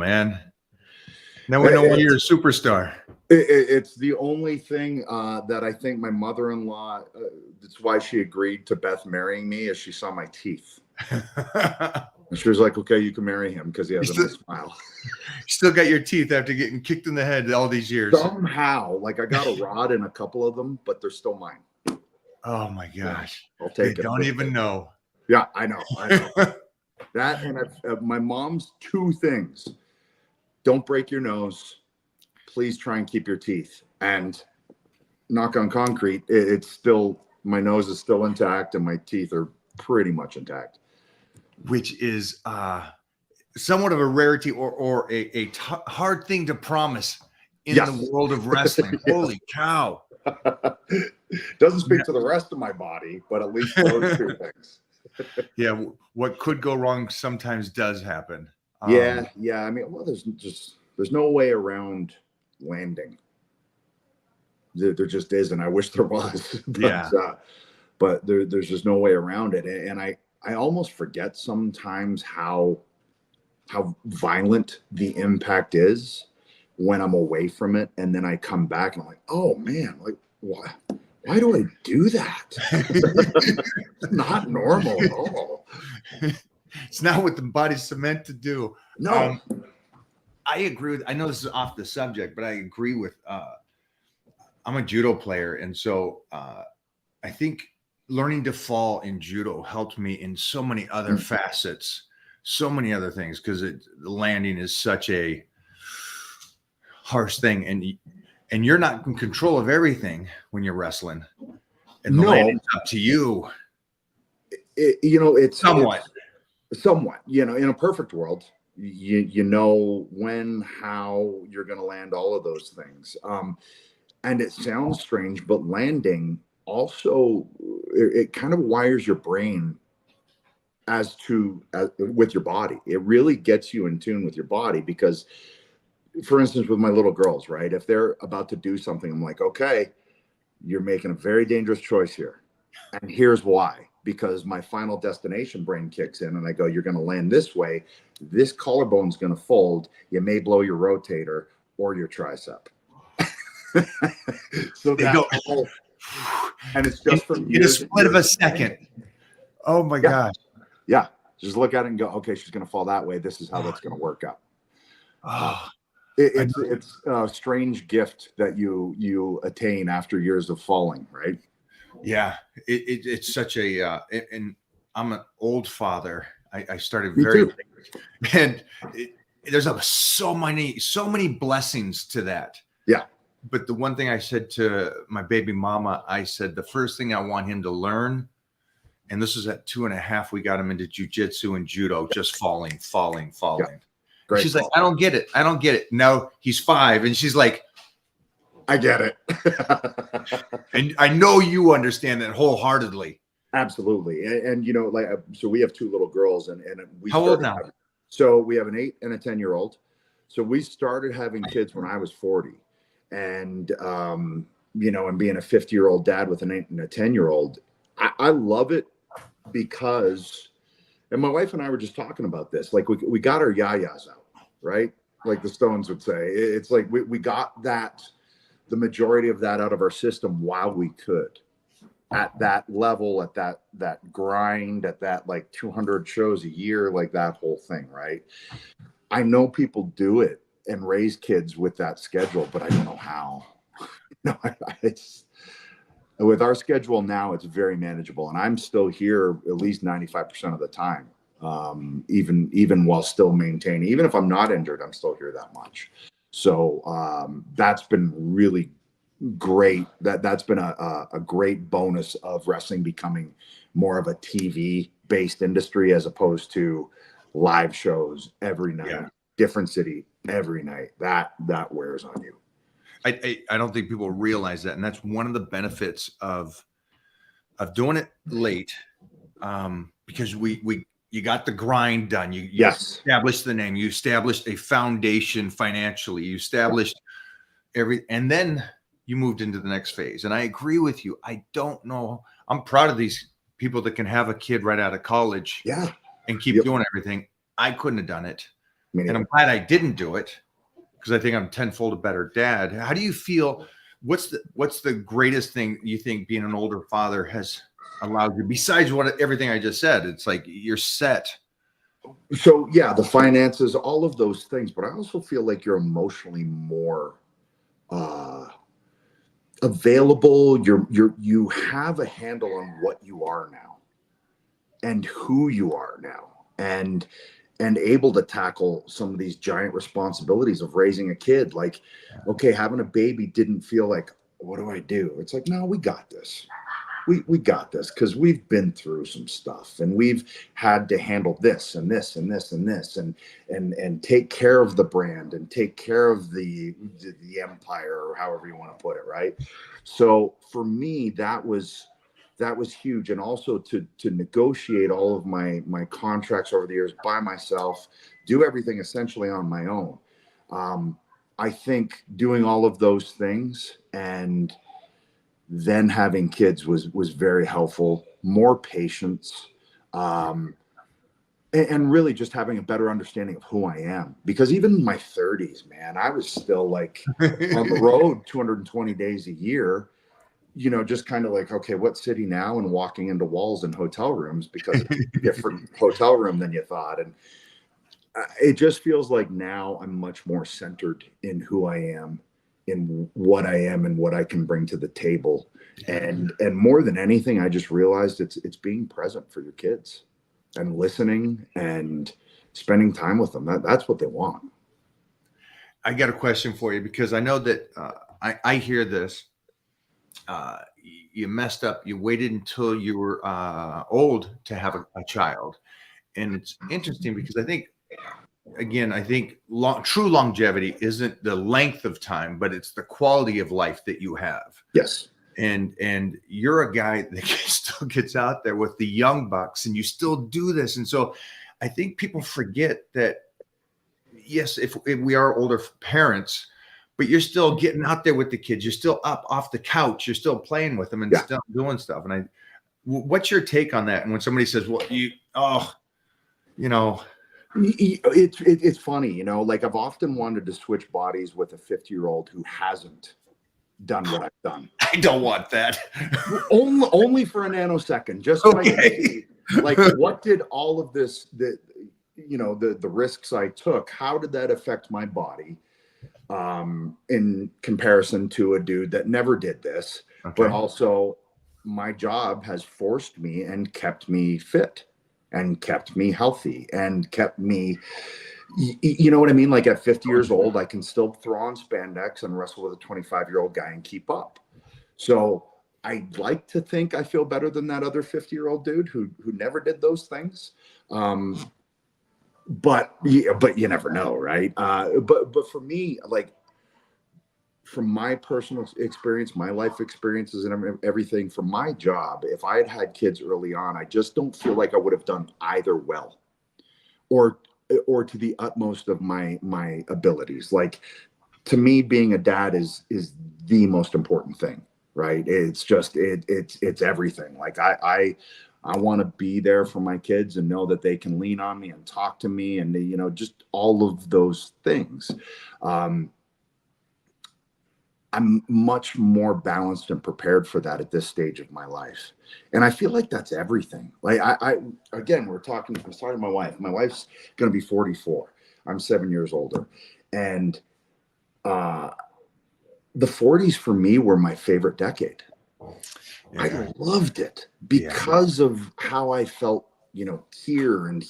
man. Now we know why you're a superstar. It's the only thing that I think my mother-in-law, that's why she agreed to Beth marrying me, is she saw my teeth. And she was like, okay, you can marry him because he has a nice smile. You still got your teeth after getting kicked in the head all these years. Somehow, like I got a rod in a couple of them, but they're still mine. Oh my gosh. I'll take it. Don't even know. Yeah, I know. That and my mom's two things. Don't break your nose. Please try and keep your teeth. And knock on concrete, it's still, my nose is still intact and my teeth are pretty much intact. Which is somewhat of a rarity or a hard thing to promise in the world of wrestling. Holy cow. Doesn't speak to the rest of my body, but at least those two things. Yeah, what could go wrong sometimes does happen. Yeah. I mean, well, there's no way around landing. There just isn't. I wish there was. But there's just no way around it. And I almost forget sometimes how violent the impact is when I'm away from it, and then I come back and I'm like, oh man, like why do I do that? It's not normal at all. It's not what the body's meant to do. No. I agree with, I know this is off the subject, but I agree with, I'm a judo player. And so I think learning to fall in judo helped me in so many other facets, so many other things, because the landing is such a harsh thing. And you're not in control of everything when you're wrestling. And the landing's up to you. It's somewhat, in a perfect world, you know when, how you're going to land all of those things. And it sounds strange, but landing also, it kind of wires your brain with your body. It really gets you in tune with your body because, for instance, with my little girls, right? If they're about to do something, I'm like, okay, you're making a very dangerous choice here. And here's why. Because my final destination brain kicks in and I go, you're going to land this way. This collarbone's going to fold. You may blow your rotator or your tricep. So that and it's just from in a split of a second. Oh my gosh. Yeah. Just look at it and go, okay, she's going to fall that way. This is how that's going to work out. It's a strange gift that you attain after years of falling, right? Yeah, it's such a and I'm an old father. I started very late, and there's so many blessings to that. Yeah. But the one thing I said to my baby mama, I said the first thing I want him to learn, and this is at 2.5, we got him into jujitsu and judo, just falling. Yeah. Great. She's like, I don't get it. Now he's 5, and she's like, I get it. And I know you understand that wholeheartedly. Absolutely. And so we have 2 little girls and we how old now? So we have an 8 and a 10-year-old. So we started having kids when I was 40 and, and being a 50-year-old dad with an 8 and a 10-year-old, I love it because, and my wife and I were just talking about this, like we got our yayas out, right? Like the Stones would say, it's like we got the majority of that out of our system while we could, at that level, at that grind, at that like 200 shows a year, like that whole thing, right? I know people do it and raise kids with that schedule, but I don't know how. With our schedule now, it's very manageable, and I'm still here at least 95% of the time, even while still maintaining. Even if I'm not injured, I'm still here that much. So that's been really great. That's been a great bonus of wrestling becoming more of a TV-based industry as opposed to live shows every night, different city every night. That wears on you. I don't think people realize that, and that's one of the benefits of doing it late, because you got the grind done. You established the name. You established a foundation financially. You established and then you moved into the next phase. And I agree with you. I don't know. I'm proud of these people that can have a kid right out of college, and keep doing everything. I couldn't have done it. And I'm glad I didn't do it because I think I'm tenfold a better dad. How do you feel? What's the greatest thing you think being an older father has allowed you besides everything I just said? It's like you're set. So yeah, the finances, all of those things, but I also feel like you're emotionally more available. You have a handle on what you are now and who you are now, and able to tackle some of these giant responsibilities of raising a kid. Like, okay, having a baby didn't feel like, what do I do? It's like, no, we got this. We got this because we've been through some stuff and we've had to handle this and this and this and this and take care of the brand and take care of the empire, or however you want to put it, right? So for me, that was huge. And also to negotiate all of my contracts over the years by myself, do everything essentially on my own. I think doing all of those things and then having kids was very helpful. More patience, and really just having a better understanding of who I am. Because even in my 30s, man, I was still like on the road 220 days a year, just kind of like, okay, what city now? And walking into walls and hotel rooms because it's a different hotel room than you thought. And it just feels like now I'm much more centered in who I am, in what I am and what I can bring to the table. And more than anything, I just realized it's being present for your kids and listening and spending time with them. That's what they want. I got a question for you because I know that I hear this. You messed up. You waited until you were old to have a child. And it's interesting because I think true longevity isn't the length of time, but it's the quality of life that you have. Yes. And you're a guy that still gets out there with the young bucks and you still do this. And so I think people forget that, yes, if we are older parents, but you're still getting out there with the kids. You're still up off the couch. You're still playing with them and still doing stuff. And what's your take on that? And when somebody says, well, it's funny, like I've often wanted to switch bodies with a 50-year-old who hasn't done what I've done. I don't want that. only for a nanosecond, just okay. Like what did all of this, the risks I took, how did that affect my body in comparison to a dude that never did this? Okay. But also my job has forced me and kept me fit and kept me healthy and kept me, you know what I mean? Like at 50 years old, I can still throw on spandex and wrestle with a 25-year-old guy and keep up. So I'd like to think I feel better than that other 50-year-old dude who never did those things. But you never know, right? But for me, like from my personal experience, my life experiences and everything, from my job, if I had had kids early on, I just don't feel like I would have done either well or to the utmost of my abilities. Like to me, being a dad is the most important thing, right? It's just it's everything. Like I want to be there for my kids and know that they can lean on me and talk to me and just all of those things. I'm much more balanced and prepared for that at this stage of my life. And I feel like that's everything. Like I again, I was talking to my wife. My wife's going to be 44. I'm 7 years older. And the 40s for me were my favorite decade. Yeah. I loved it because of how I felt, here and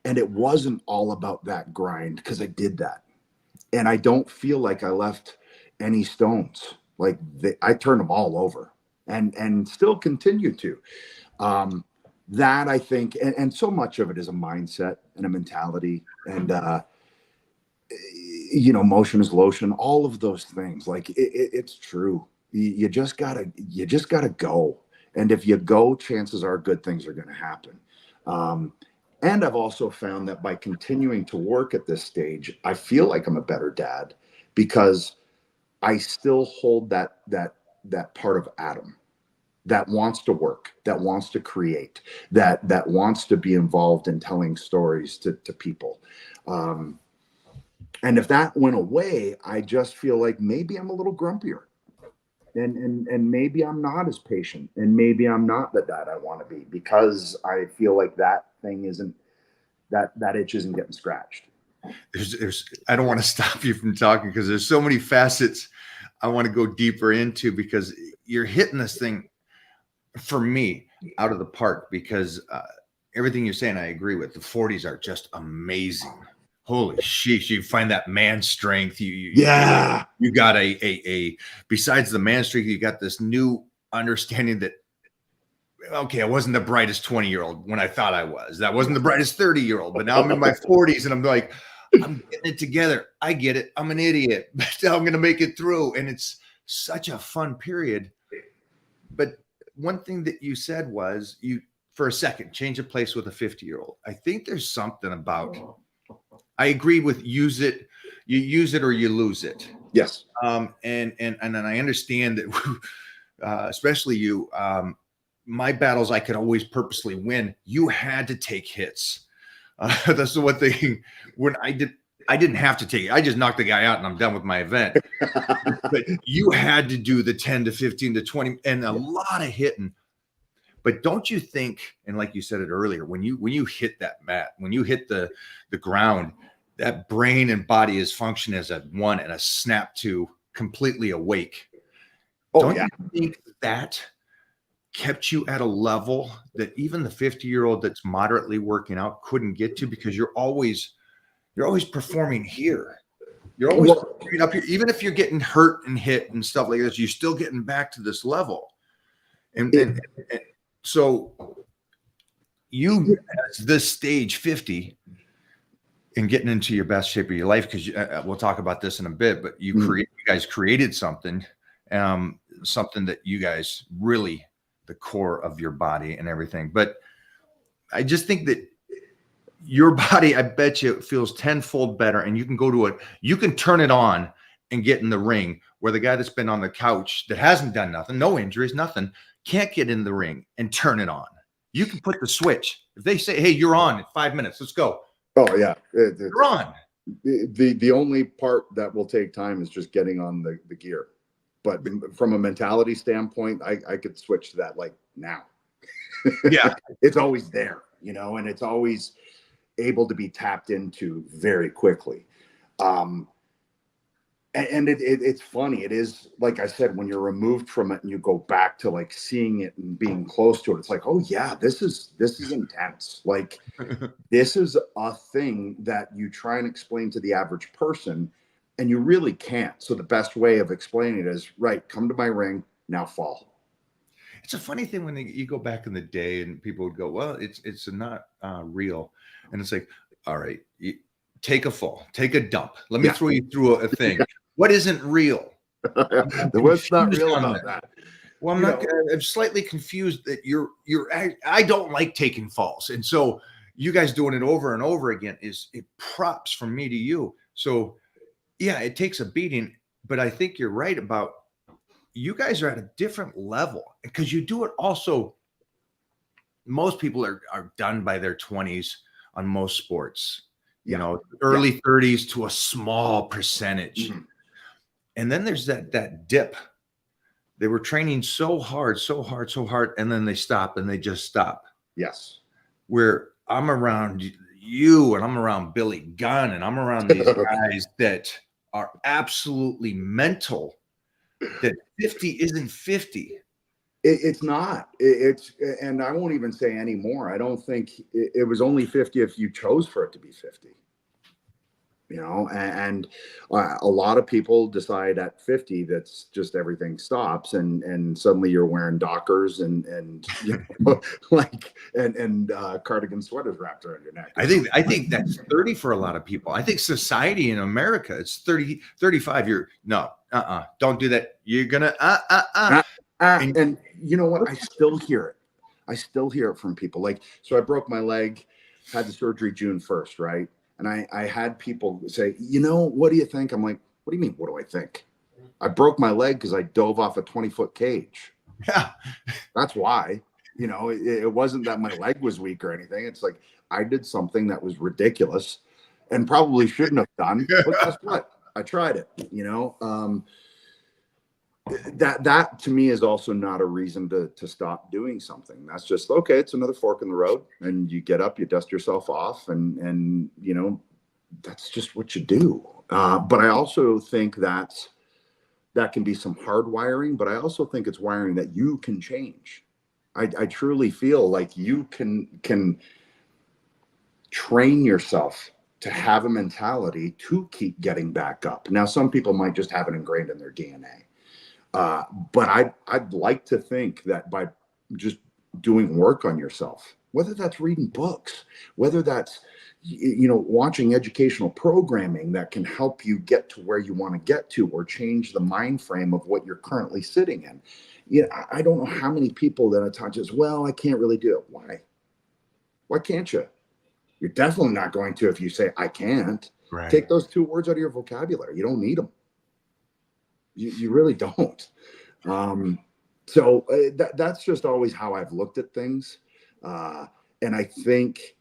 it wasn't all about that grind because I did that. And I don't feel like I left any stones. Like I turned them all over and still continue to. That I think, and so much of it is a mindset and a mentality and, motion is lotion, all of those things. Like it's true. You just gotta go. And if you go, chances are good things are going to happen. And I've also found that by continuing to work at this stage, I feel like I'm a better dad because I still hold that part of Adam that wants to work, that wants to create, that wants to be involved in telling stories to people. Um, and if that went away, I just feel like maybe I'm a little grumpier, and maybe I'm not as patient, and maybe I'm not the dad I want to be, because I feel like that thing isn't, that itch isn't getting scratched. There's I don't want to stop you from talking because there's so many facets I want to go deeper into, because you're hitting this thing for me out of the park, because everything you're saying I agree with. The 40s are just amazing. Holy sheesh, you find that man strength. Yeah. You got a besides the man strength, you got this new understanding that, okay, I wasn't the brightest 20-year-old when I thought I was. That wasn't the brightest 30-year-old, but now I'm in my 40s and I'm like, I'm getting it together. I get it. I'm an idiot, but I'm going to make it through. And it's such a fun period. But one thing that you said was, you, for a second, change of place with a 50-year-old. I think there's something about, I agree with use it, you use it or you lose it. Yes. And then I understand that, especially you, my battles, I could always purposely win. You had to take hits. That's the one thing when I didn't have to take it. I just knocked the guy out and I'm done with my event. But you had to do the 10 to 15 to 20 and a lot of hitting. But don't you think, and like you said it earlier, when you hit that mat, when you hit the ground, that brain and body is functioning as a one and a snap to completely awake. Oh, Don't yeah. you think that kept you at a level that even the 50-year-old that's moderately working out couldn't get to, because you're always performing here. You're always performing up here. Even if you're getting hurt and hit and stuff like this, you're still getting back to this level. And so you, at this stage 50 and getting into your best shape of your life, because we'll talk about this in a bit, but you guys created something, something that you guys really, the core of your body and everything. But I just think that your body, I bet you, feels tenfold better, and you can go to it. You can turn it on and get in the ring, where the guy that's been on the couch that hasn't done nothing, no injuries, nothing, can't get in the ring and turn it on. You can put the switch. If they say, hey, you're on in 5 minutes, let's go. Oh yeah. You're on. The only part that will take time is just getting on the gear. But from a mentality standpoint, I could switch to that like now. Yeah. It's always there, and it's always able to be tapped into very quickly. And it's funny. It is, like I said, when you're removed from it and you go back to like seeing it and being close to it, it's like, oh yeah, this is intense. Like this is a thing that you try and explain to the average person, and you really can't. So the best way of explaining it is, right, come to my ring, now fall. It's a funny thing when you go back in the day and people would go, well, it's not real. And it's like, all right, take a fall, take a dump. Let me throw you through a thing. What isn't real? What's not real about that? Well, I'm slightly confused that I don't like taking falls. And so you guys doing it over and over again is props from me to you. So yeah, it takes a beating, but I think you're right about, you guys are at a different level because you do it also. Most people are done by their 20s on most sports, early 30s to a small percentage. Mm-hmm. And then there's that dip. They were training so hard, and then they stop and they just stop. Yes. Where I'm around you and I'm around Billy Gunn and I'm around these guys that are absolutely mental, that 50 isn't 50. It's not. And I won't even say anymore. I don't think it was only 50 if you chose for it to be 50. And a lot of people decide at 50 that's just everything stops, and suddenly you're wearing Dockers and cardigan sweaters wrapped around your neck. I think that's 30 for a lot of people. I think society in America, it's 30, 35. Don't do that. You're gonna and you know what? I still hear it from people. Like, so I broke my leg, had the surgery June 1st, right? And I had people say, what do you think? I'm like, what do you mean, what do I think? I broke my leg because I dove off a 20-foot cage. Yeah. That's why. It wasn't that my leg was weak or anything. It's like I did something that was ridiculous, and probably shouldn't have done. But guess what? I tried it, that to me is also not a reason to stop doing something. That's just, okay, it's another fork in the road, and you get up, you dust yourself off, and that's just what you do. But I also think that can be some hard wiring, but I also think it's wiring that you can change. I truly feel like you can train yourself to have a mentality to keep getting back up. Now, some people might just have it ingrained in their DNA. But I'd like to think that by just doing work on yourself, whether that's reading books, whether that's watching educational programming that can help you get to where you want to get to, or change the mind frame of what you're currently sitting in. I don't know how many people that I talk to is, well, I can't really do it. Why can't you? You're definitely not going to if you say, I can't. Right. Take those 2 words out of your vocabulary. You don't need them. You really don't. So that's just always how I've looked at things. And I think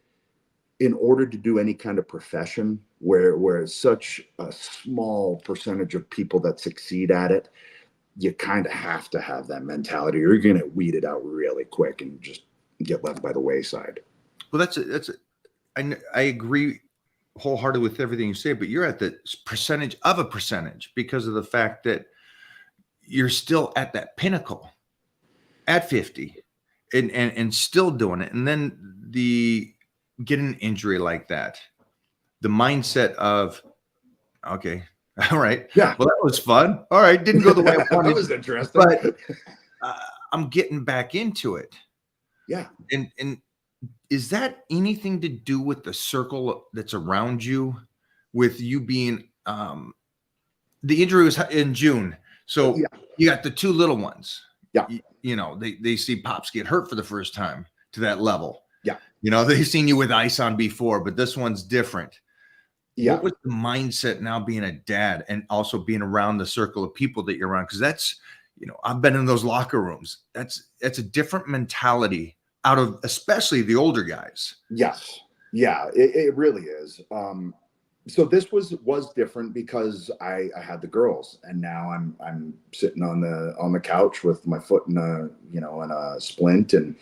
in order to do any kind of profession where it's such a small percentage of people that succeed at it, you kind of have to have that mentality, or you're going to weed it out really quick and just get left by the wayside. Well, I agree wholeheartedly with everything you say, but you're at the percentage of a percentage because of the fact that you're still at that pinnacle at 50 and still doing it. And then get an injury like that, the mindset of, okay, all right. Yeah. Well, that was fun. All right. Didn't go the way I wanted. That was interesting. But I'm getting back into it. Yeah. And is that anything to do with the circle that's around you, with you being, the injury was in June. So yeah. You got the 2 little ones. Yeah. They see Pops get hurt for the first time to that level. Yeah. They've seen you with ice on before, but this one's different. Yeah. What was the mindset now being a dad and also being around the circle of people that you're around? Because that's, I've been in those locker rooms. That's a different mentality out of especially the older guys. Yes. Yeah, it really is. So this was different because I had the girls, and now I'm sitting on the couch with my foot in a splint, and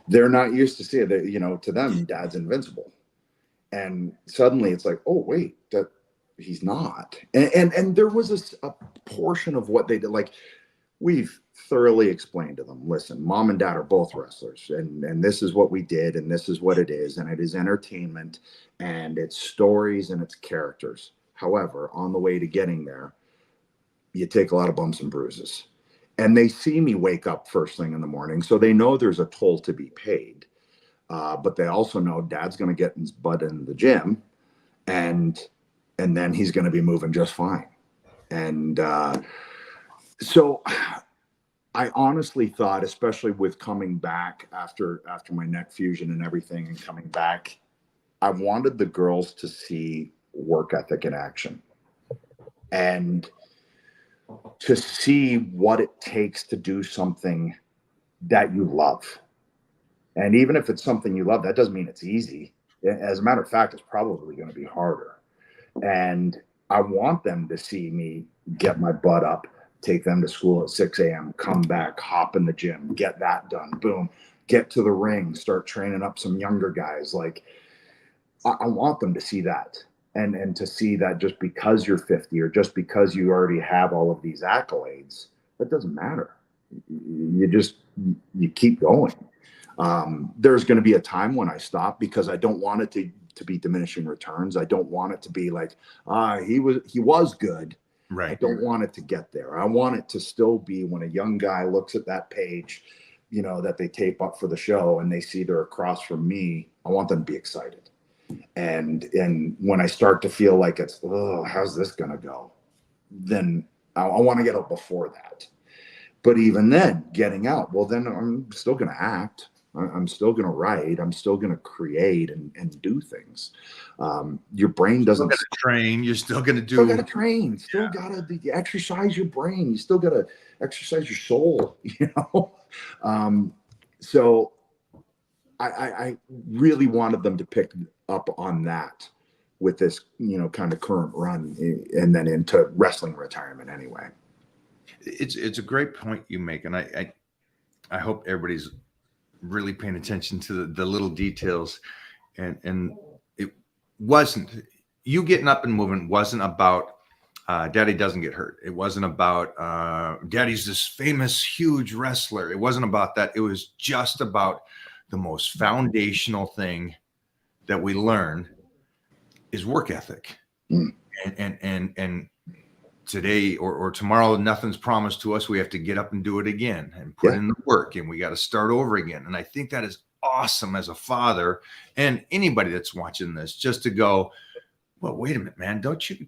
they're not used to seeing that, to them, Dad's invincible. And suddenly it's like, oh, wait, that he's not. And there was a portion of what they did. Like, we've thoroughly explained to them, listen, Mom and Dad are both wrestlers, and this is what we did, and this is what it is. And it is entertainment, and it's stories, and it's characters. However, on the way to getting there, you take a lot of bumps and bruises. And they see me wake up first thing in the morning, so they know there's a toll to be paid. But they also know Dad's going to get his butt in the gym, and then he's going to be moving just fine. And so I honestly thought, especially with coming back after my neck fusion and everything and coming back, I wanted the girls to see work ethic in action and to see what it takes to do something that you love. And even if it's something you love, that doesn't mean it's easy. As a matter of fact, it's probably going to be harder. And I want them to see me get my butt up, take them to school at 6 a.m., come back, hop in the gym, get that done, boom, get to the ring, start training up some younger guys. Like, I want them to see that. And to see that just because you're 50 or just because you already have all of these accolades, that doesn't matter. You keep going. There's going to be a time when I stop because I don't want it to be diminishing returns. I don't want it to be like, he was good. Right. I don't want it to get there. I want it to still be when a young guy looks at that page, that they tape up for the show and they see they're across from me. I want them to be excited. And when I start to feel like it's, oh, how's this going to go? Then I want to get up before that. But even then, getting out, well, then I'm still going to act. I'm still going to write. I'm still going to create and do things. Your brain doesn't train. You're still going to do. Still got to train. Still got to exercise your brain. You still got to exercise your soul. So I really wanted them to pick up on that with this, kind of current run, and then into wrestling retirement anyway. It's a great point you make, and I hope everybody's really paying attention to the little details, and it wasn't, you getting up and moving wasn't about Daddy doesn't get hurt. It wasn't about Daddy's this famous huge wrestler. It wasn't about that. It was just about the most foundational thing that we learn is work ethic. And today or tomorrow, nothing's promised to us. We have to get up and do it again and put in the work, and we got to start over again. And I think that is awesome as a father and anybody that's watching this, just to go, well, wait a minute, man,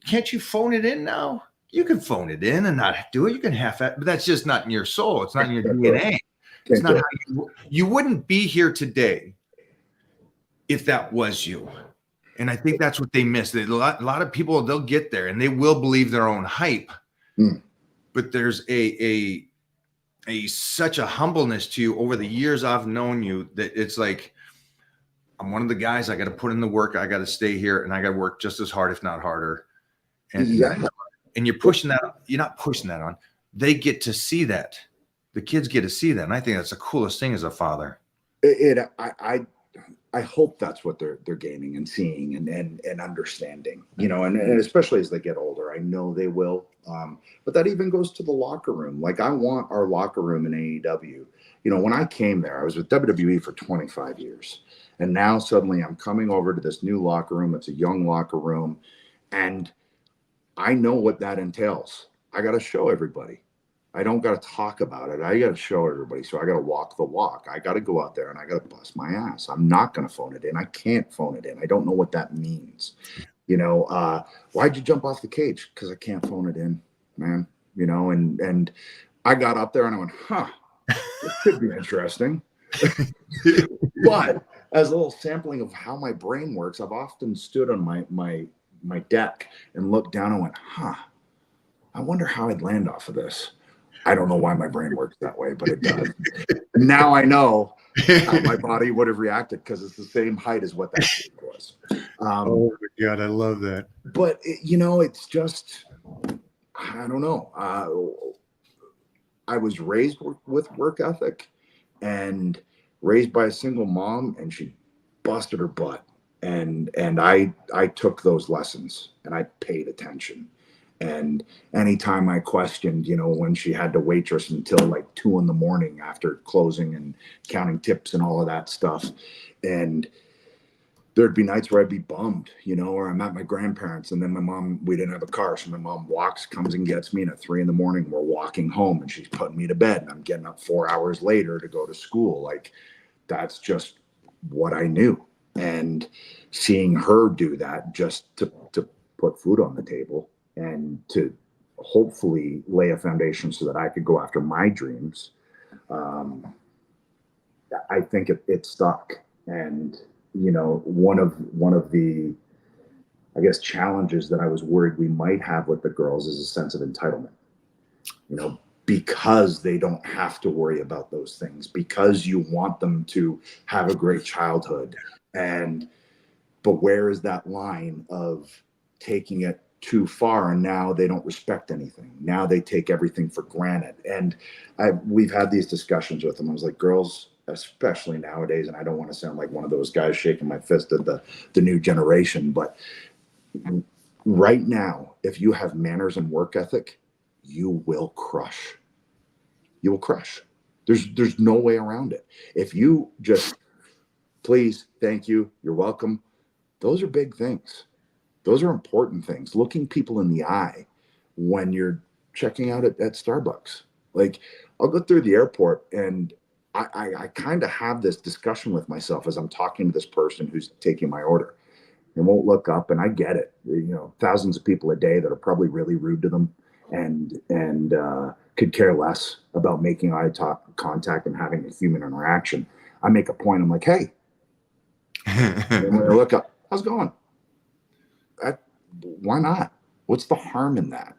can't you phone it in now? You can phone it in and not do it. You can half that, but that's just not in your soul. It's not in your DNA. It's not how you wouldn't be here today if that was you. And I think that's what they miss. A lot of people, they'll get there and they will believe their own hype, but there's a such a humbleness to you over the years I've known you that it's like, I'm one of the guys, I got to put in the work. I got to stay here and I got to work just as hard, if not harder. And you're pushing that. You're not pushing that on. They get to see that. The kids get to see that. And I think that's the coolest thing as a father. I hope that's what they're gaining and seeing and understanding, and especially as they get older. I know they will. But that even goes to the locker room. Like, I want our locker room in AEW. When I came there, I was with WWE for 25 years. And now suddenly I'm coming over to this new locker room. It's a young locker room. And I know what that entails. I got to show everybody. I don't got to talk about it. I got to show everybody. So I got to walk the walk. I got to go out there and I got to bust my ass. I'm not going to phone it in. I can't phone it in. I don't know what that means. Why'd you jump off the cage? Because I can't phone it in, man. And I got up there and I went, it could be interesting. But as a little sampling of how my brain works, I've often stood on my deck and looked down and went, I wonder how I'd land off of this. I don't know why my brain works that way, but it does. Now I know how my body would have reacted, because it's the same height as what that was. Oh my God, I love that. But it's just, I don't know. I was raised with work ethic and raised by a single mom, and she busted her butt. And I took those lessons and I paid attention. And anytime I questioned, when she had to waitress until like 2 a.m. after closing and counting tips and all of that stuff. And there'd be nights where I'd be bummed, or I'm at my grandparents, and then we didn't have a car. So my mom comes and gets me, and at 3 a.m. we're walking home and she's putting me to bed, and I'm getting up 4 hours later to go to school. Like, that's just what I knew. And seeing her do that just to put food on the table and to hopefully lay a foundation so that I could go after my dreams. I think it stuck. And, one of the, I guess, challenges that I was worried we might have with the girls is a sense of entitlement, because they don't have to worry about those things, because you want them to have a great childhood. But where is that line of taking it too far, and now they don't respect anything? Now they take everything for granted. And we've had these discussions with them. I was like, girls, especially nowadays, and I don't want to sound like one of those guys shaking my fist at the new generation, but right now, if you have manners and work ethic, you will crush. You will crush. There's no way around it. If you just, please, thank you, you're welcome, those are big things. Those are important things. Looking people in the eye when you're checking out at Starbucks. Like, I'll go through the airport and I kind of have this discussion with myself as I'm talking to this person who's taking my order, and won't look up. And I get it. Thousands of people a day that are probably really rude to them and could care less about making eye contact and having a human interaction. I make a point. I'm like, hey, and when I look up, how's it going? Why not? What's the harm in that?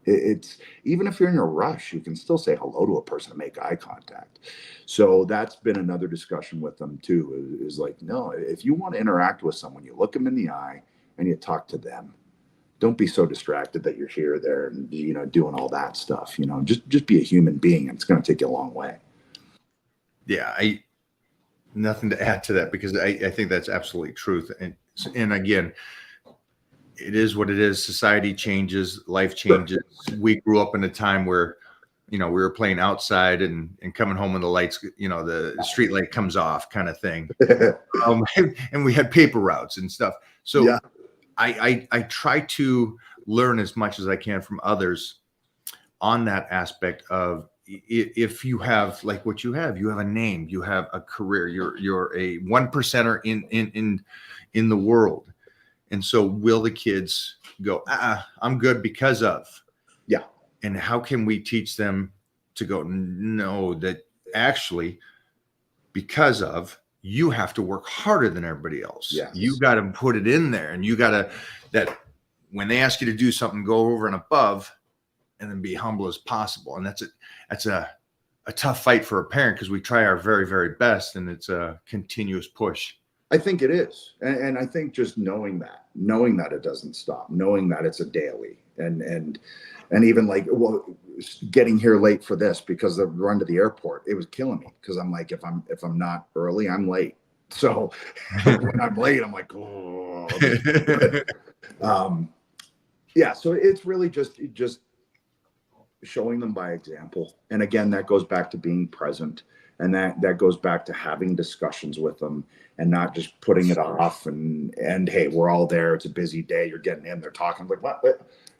It's, even if you're in a rush, you can still say hello to a person and make eye contact. So that's been another discussion with them too, is like, no, if you want to interact with someone, you look them in the eye I need to talk to them. Don't be so distracted that you're here, there, and doing all that stuff. Just be a human being, and it's going to take you a long way. Yeah, nothing to add to that, because I think that's absolutely truth. And again, it is what it is. Society changes, life changes. We grew up in a time where, we were playing outside and coming home when the lights, the street light comes off, kind of thing. And we had paper routes and stuff. So Yeah. I try to learn as much as I can from others on that aspect of, if you have like what you have a name, you have a career, you're a 1%er in the world. And so will the kids go, I'm good because of. Yeah. And how can we teach them to go, no, that actually, because of, you have to work harder than everybody else. Yes. You got to put it in there, and you got to, that when they ask you to do something, go over and above, and then be humble as possible. And that's a tough fight for a parent, because we try our very, very best, and it's a continuous push. I think it is. And I think just knowing that it doesn't stop, knowing that it's a daily, and even like, well, getting here late for this because the run to the airport, it was killing me, because I'm like, if I'm not early, I'm late. So when I'm late, I'm like, oh. Yeah. So it's really just showing them by example. And again, that goes back to being present, and that goes back to having discussions with them, and not just putting it off and hey, we're all there, it's a busy day, you're getting in, they're talking, like, what?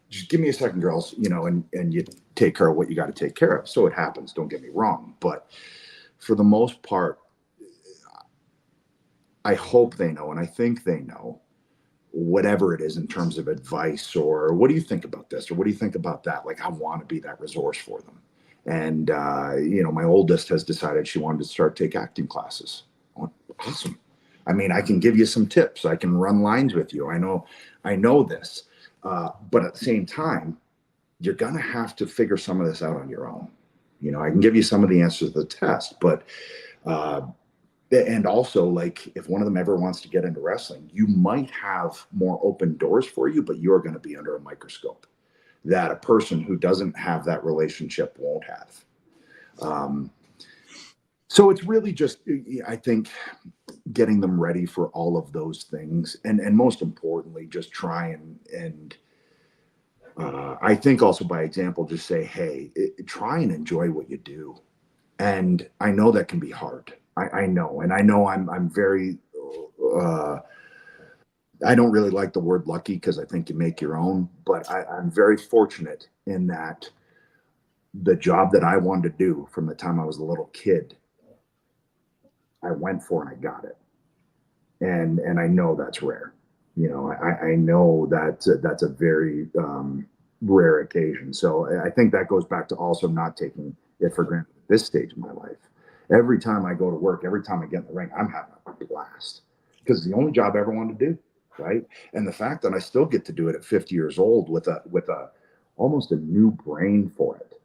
Just give me a second, girls, and you take care of what you got to take care of. So it happens, don't get me wrong, but for the most part, I hope they know, and I think they know, whatever it is in terms of advice, or what do you think about this, or what do you think about that? Like, I want to be that resource for them. And my oldest has decided she wanted to start take acting classes. I went, awesome. I mean, I can give you some tips. I can run lines with you. I know this, but at the same time, you're gonna have to figure some of this out on your own. I can give you some of the answers to the test, but and also, like, if one of them ever wants to get into wrestling, you might have more open doors for you, but you're going to be under a microscope that a person who doesn't have that relationship won't have. So it's really just, I think, getting them ready for all of those things, and most importantly, just try and I think also by example, just say, hey, try and enjoy what you do. And I know that can be hard. I know, and I know I'm very, I don't really like the word lucky, because I think you make your own, but I'm very fortunate in that the job that I wanted to do from the time I was a little kid, I went for and I got it. And I know that's rare. I know that that's a very rare occasion. So I think that goes back to also not taking it for granted at this stage of my life. Every time I go to work, every time I get in the ring, I'm having a blast, because it's the only job I ever wanted to do, right? And the fact that I still get to do it at 50 years old with a almost a new brain for it,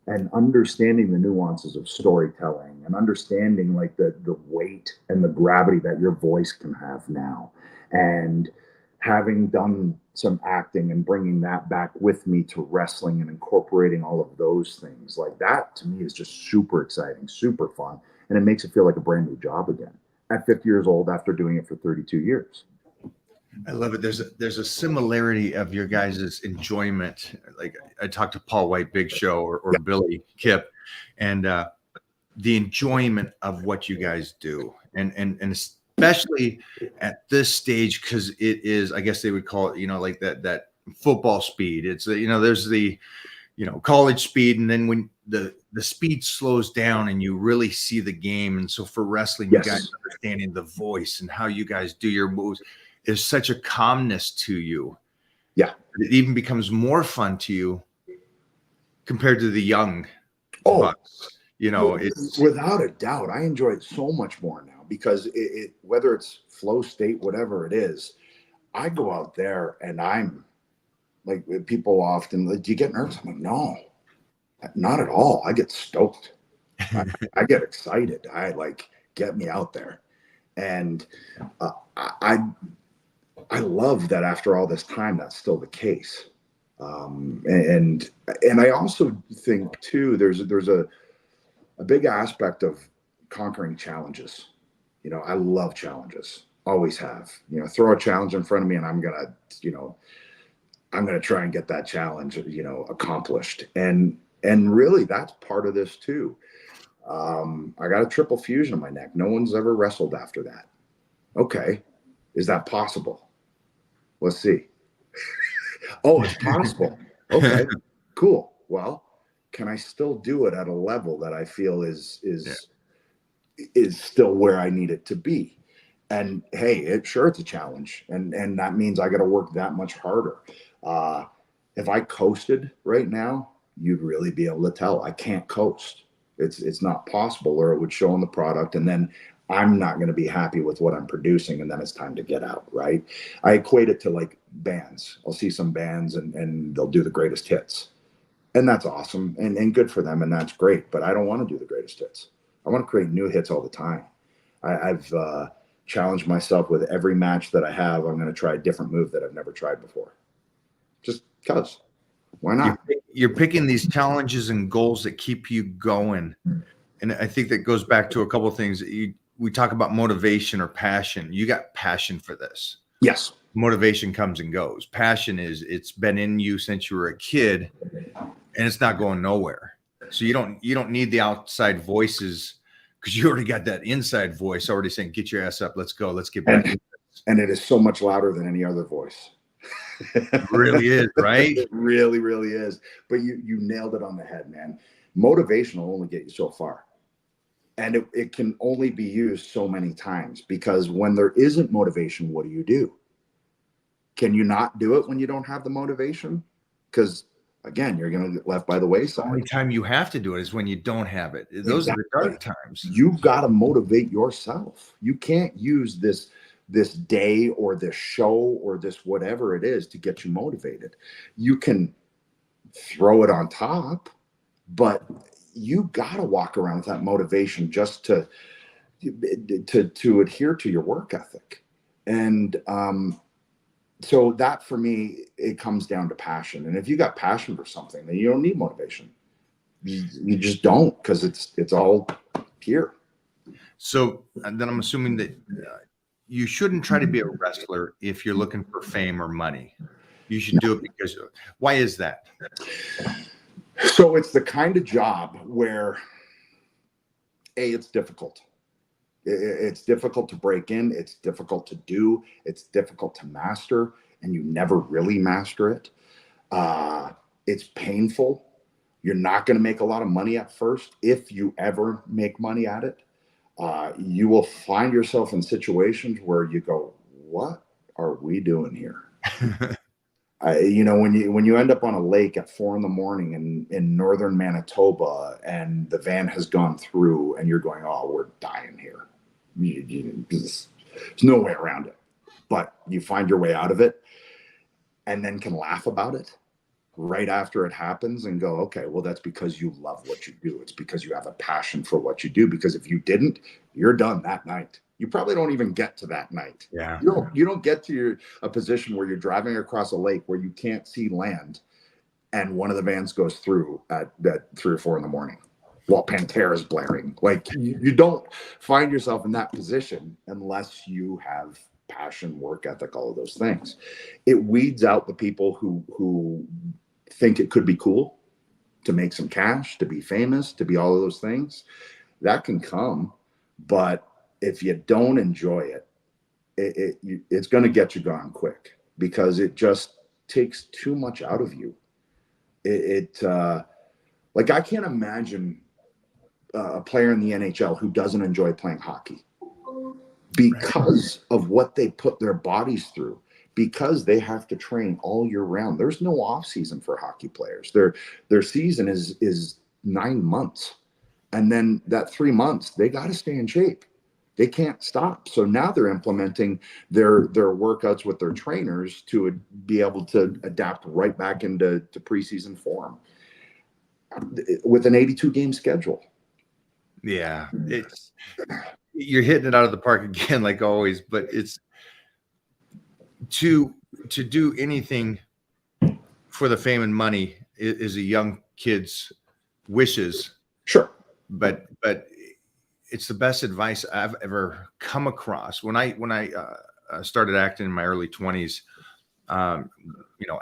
and understanding the nuances of storytelling, and understanding like the weight and the gravity that your voice can have now, and having done some acting and bringing that back with me to wrestling and incorporating all of those things, like that to me is just super exciting, super fun. And it makes it feel like a brand new job again at 50 years old after doing it for 32 years. I love it. There's a similarity of your guys' enjoyment. Like, I talked to Paul White, Big Show, or Billy Kip, and the enjoyment of what you guys do, and especially at this stage, because it is, I guess they would call it, like that football speed. It's there's the college speed, and then when the speed slows down and you really see the game. And so for wrestling, Yes. you guys understanding the voice and how you guys do your moves, there's such a calmness to you. Yeah. It even becomes more fun to you compared to the young bucks. It's without a doubt, I enjoy it so much more now, because it whether it's flow state, whatever it is, I go out there and I'm like, people often like, do you get nervous? I'm like, no, not at all. I get stoked. I get excited. I like, get me out there. And I love that after all this time, that's still the case. And I also think too, there's a big aspect of conquering challenges. You know, I love challenges, always have. You know, throw a challenge in front of me, and I'm gonna try and get that challenge, accomplished. And really, that's part of this too. I got a triple fusion in my neck. No one's ever wrestled after that. Okay, is that possible? Let's see. Oh, it's possible. Okay, cool. Well, can I still do it at a level that I feel is still where I need it to be? And hey, it's a challenge, and that means I got to work that much harder. If I coasted right now, you'd really be able to tell I can't coast. It's not possible, or it would show in the product, and then I'm not going to be happy with what I'm producing, and then it's time to get out, right? I equate it to like bands. I'll see some bands and they'll do the greatest hits. And that's awesome and good for them, and that's great. But I don't want to do the greatest hits. I want to create new hits all the time. I've challenged myself with every match that I have. I'm going to try a different move that I've never tried before. Just because. Why not? You're picking these challenges and goals that keep you going. And I think that goes back to a couple of things. We talk about motivation or passion. You got passion for this. Yes. Motivation comes and goes. Passion it's been in you since you were a kid, and it's not going nowhere. So you don't need the outside voices, because you already got that inside voice already saying, get your ass up, let's go, let's get back. And it is so much louder than any other voice. It really is, right? It really, really is. But you nailed it on the head, man. Motivation will only get you so far. And it can only be used so many times, because when there isn't motivation, what do? Can you not do it when you don't have the motivation? Because again, you're going to get left by the wayside. The only time you have to do it is when you don't have it. Those are the dark times. You've got to motivate yourself. You can't use this day or this show or this whatever it is to get you motivated. You can throw it on top, but you got to walk around with that motivation just to adhere to your work ethic. And so that, for me, it comes down to passion. And if you got passion for something, then you don't need motivation. You just don't, because it's all here. So then I'm assuming that you shouldn't try to be a wrestler if you're looking for fame or money. You should do it because, why is that? So it's the kind of job where, it's difficult. It's difficult to break in. It's difficult to do. It's difficult to master, and you never really master it. It's painful. You're not going to make a lot of money at first, if you ever make money at it. You will find yourself in situations where you go, what are we doing here? When you end up on a lake at 4 a.m. in northern Manitoba, and the van has gone through, and you're going, oh, we're dying here. There's no way around it. But you find your way out of it, and then can laugh about it right after it happens and go, okay, well, that's because you love what you do. It's because you have a passion for what you do. Because if you didn't, you're done that night. You probably don't even get to that night. Yeah. You don't get to a position where you're driving across a lake where you can't see land, and one of the vans goes through at 3 or 4 in the morning while Pantera is blaring. Like, you don't find yourself in that position unless you have passion, work ethic, all of those things. It weeds out the people who think it could be cool to make some cash, to be famous, to be all of those things. That can come, but if you don't enjoy it, it's going to get you gone quick, because it just takes too much out of you. Like, I can't imagine a player in the NHL who doesn't enjoy playing hockey, because of what they put their bodies through, because they have to train all year round. There's no off season for hockey players. Their season is 9 months. And then that 3 months, they got to stay in shape. They can't stop. So now they're implementing their workouts with their trainers to be able to adapt right back into preseason form with an 82-game schedule. Yeah, you're hitting it out of the park again, like always. But to do anything for the fame and money is a young kid's wishes, Sure. but it's the best advice I've ever come across. When I started acting in my early 20s,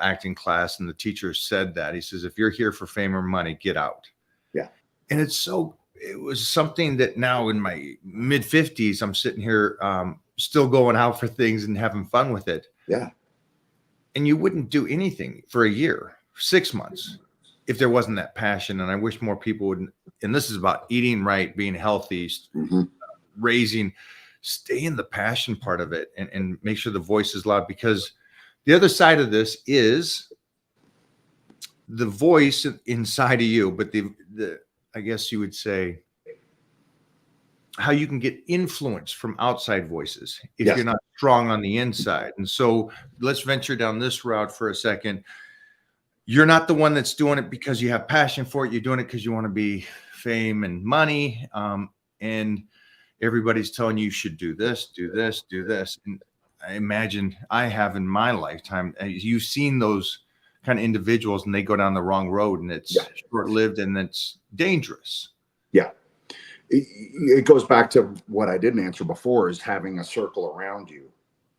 acting class, and the teacher said that, he says, if you're here for fame or money, get out. Yeah. And it was something that now in my mid 50s, I'm sitting here still going out for things and having fun with it. Yeah. And you wouldn't do anything for a year, 6 months, if there wasn't that passion. And I wish more people would. And this is about eating right, being healthy, stay in the passion part of it, and make sure the voice is loud, because the other side of this is the voice inside of you, but the I guess you would say how you can get influence from outside voices if Yes. you're not strong on the inside. And so let's venture down this route for a second. You're not the one that's doing it because you have passion for it. You're doing it because you want to be fame and money. And everybody's telling you should do this, do this, do this. And I imagine I have in my lifetime, you've seen those kind of individuals, and they go down the wrong road, and it's short-lived and it's dangerous. Yeah. It goes back to what I didn't answer before, is having a circle around you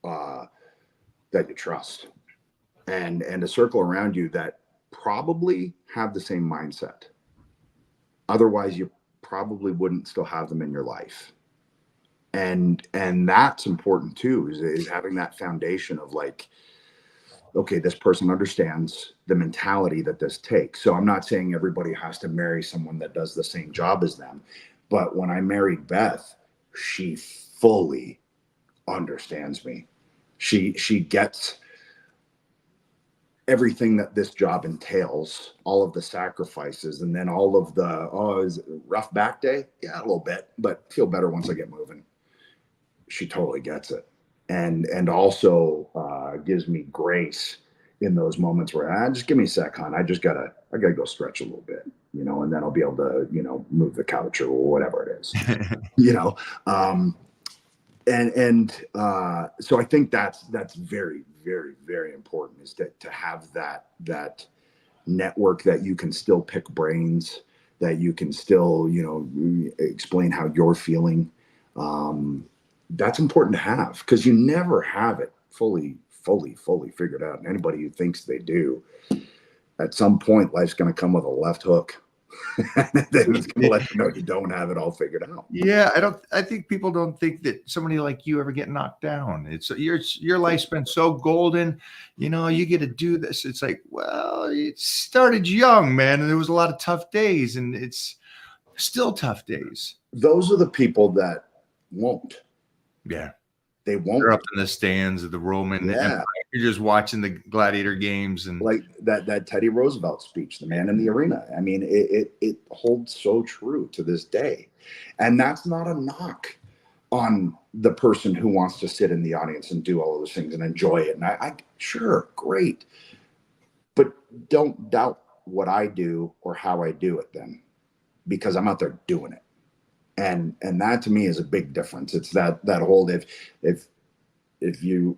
that you trust, and a circle around you that probably have the same mindset. Otherwise, you probably wouldn't still have them in your life. And that's important too, is having that foundation of like, okay, this person understands the mentality that this takes. So I'm not saying everybody has to marry someone that does the same job as them. But when I married Beth, she fully understands me. She gets everything that this job entails, all of the sacrifices, and then all of the, is it a rough back day? Yeah, a little bit, but feel better once I get moving. She totally gets it. And also gives me grace in those moments where just give me a sec, hon. I gotta go stretch a little bit, and then I'll be able to, move the couch or whatever it is, so I think that's very, very, very important, is to have that network that you can still pick brains, that you can still, explain how you're feeling. That's important to have, because you never have it fully figured out. And anybody who thinks they do, at some point, life's going to come with a left hook. And then it's going to let you know you don't have it all figured out. Yeah, I think people don't think that somebody like you ever get knocked down. It's your life's been so golden, you get to do this. It's like, well, it started young, man, and there was a lot of tough days, and it's still tough days. Those are the people that won't. Yeah. They won't. They're up in the stands of the Roman Empire. You're just watching the gladiator games, and like that Teddy Roosevelt speech, "The Man in the Arena." I mean, it holds so true to this day, and that's not a knock on the person who wants to sit in the audience and do all of those things and enjoy it. And I sure, great, but don't doubt what I do or how I do it then, because I'm out there doing it. And that to me is a big difference. It's that whole, if you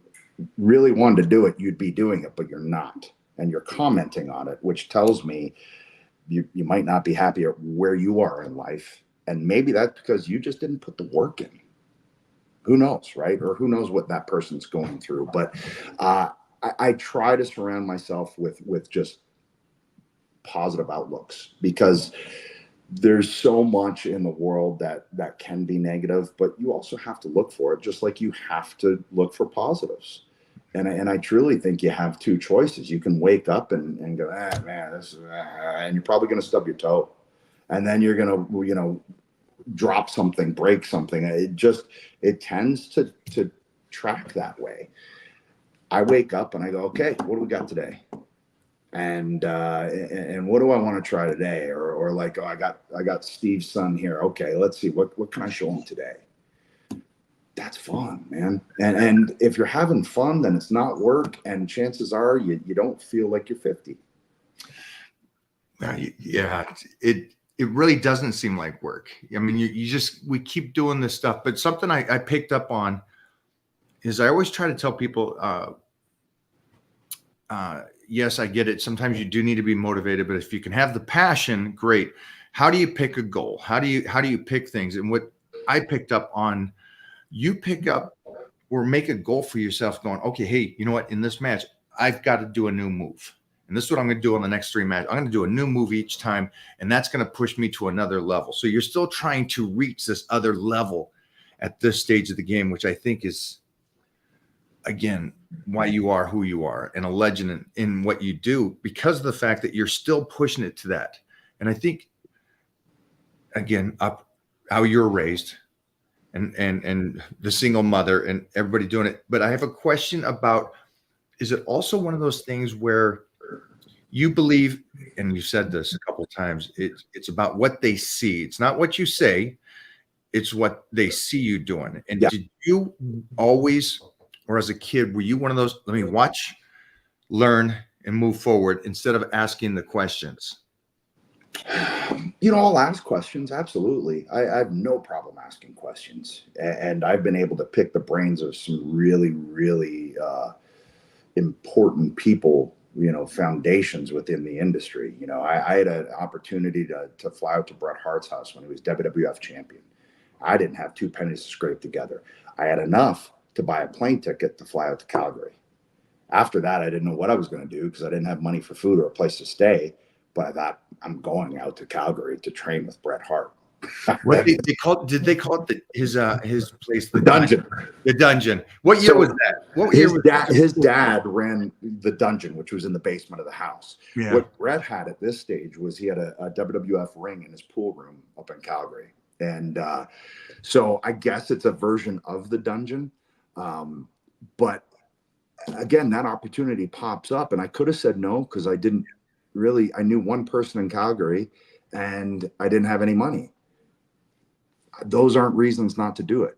really wanted to do it, you'd be doing it, but you're not, and you're commenting on it, which tells me you might not be happy at where you are in life, and maybe that's because you just didn't put the work in. Who knows, right? Or who knows what that person's going through. But I try to surround myself with just positive outlooks, because there's so much in the world that can be negative, but you also have to look for it, just like you have to look for positives. And I truly think you have two choices. You can wake up and go, man, this is, and you're probably going to stub your toe, and then you're going to, drop something, break something. It tends to track that way. I wake up and I go, okay, what do we got today? And what do I want to try today? Or like, I got Steve's son here. Okay, let's see, what can I show him today? That's fun, man. And if you're having fun, then it's not work, and chances are you don't feel like you're 50. Yeah, it really doesn't seem like work. I mean, we keep doing this stuff, but something I picked up on is I always try to tell people, yes, I get it. Sometimes you do need to be motivated, but if you can have the passion, great. How do you pick a goal? How do you pick things? And what I picked up on, you pick up or make a goal for yourself going, okay, hey, you know what? In this match, I've got to do a new move. And this is what I'm going to do on the next 3 matches. I'm going to do a new move each time, and that's going to push me to another level. So you're still trying to reach this other level at this stage of the game, which I think is, again, why you are who you are and a legend in what you do, because of the fact that you're still pushing it to that. And I think, again, up how you're raised and the single mother and everybody doing it. But I have a question about, is it also one of those things where you believe, and you said this a couple of times, it's about what they see. It's not what you say, it's what they see you doing. And did you always, or as a kid, were you one of those, let me watch, learn, and move forward instead of asking the questions? I'll ask questions. Absolutely. I have no problem asking questions. And I've been able to pick the brains of some really, really important people, foundations within the industry. I had an opportunity to fly out to Bret Hart's house when he was WWF champion. I didn't have 2 pennies to scrape together. I had enough to buy a plane ticket to fly out to Calgary. After that, I didn't know what I was going to do because I didn't have money for food or a place to stay. But I thought, I'm going out to Calgary to train with Bret Hart. What did they call it his place? The Dungeon. The Dungeon. What year was that? What year was that? His dad ran the Dungeon, which was in the basement of the house. Yeah. What Bret had at this stage was he had a WWF ring in his pool room up in Calgary. And so I guess it's a version of the Dungeon. But again, that opportunity pops up, and I could have said no because I didn't really. I knew one person in Calgary, and I didn't have any money. Those aren't reasons not to do it.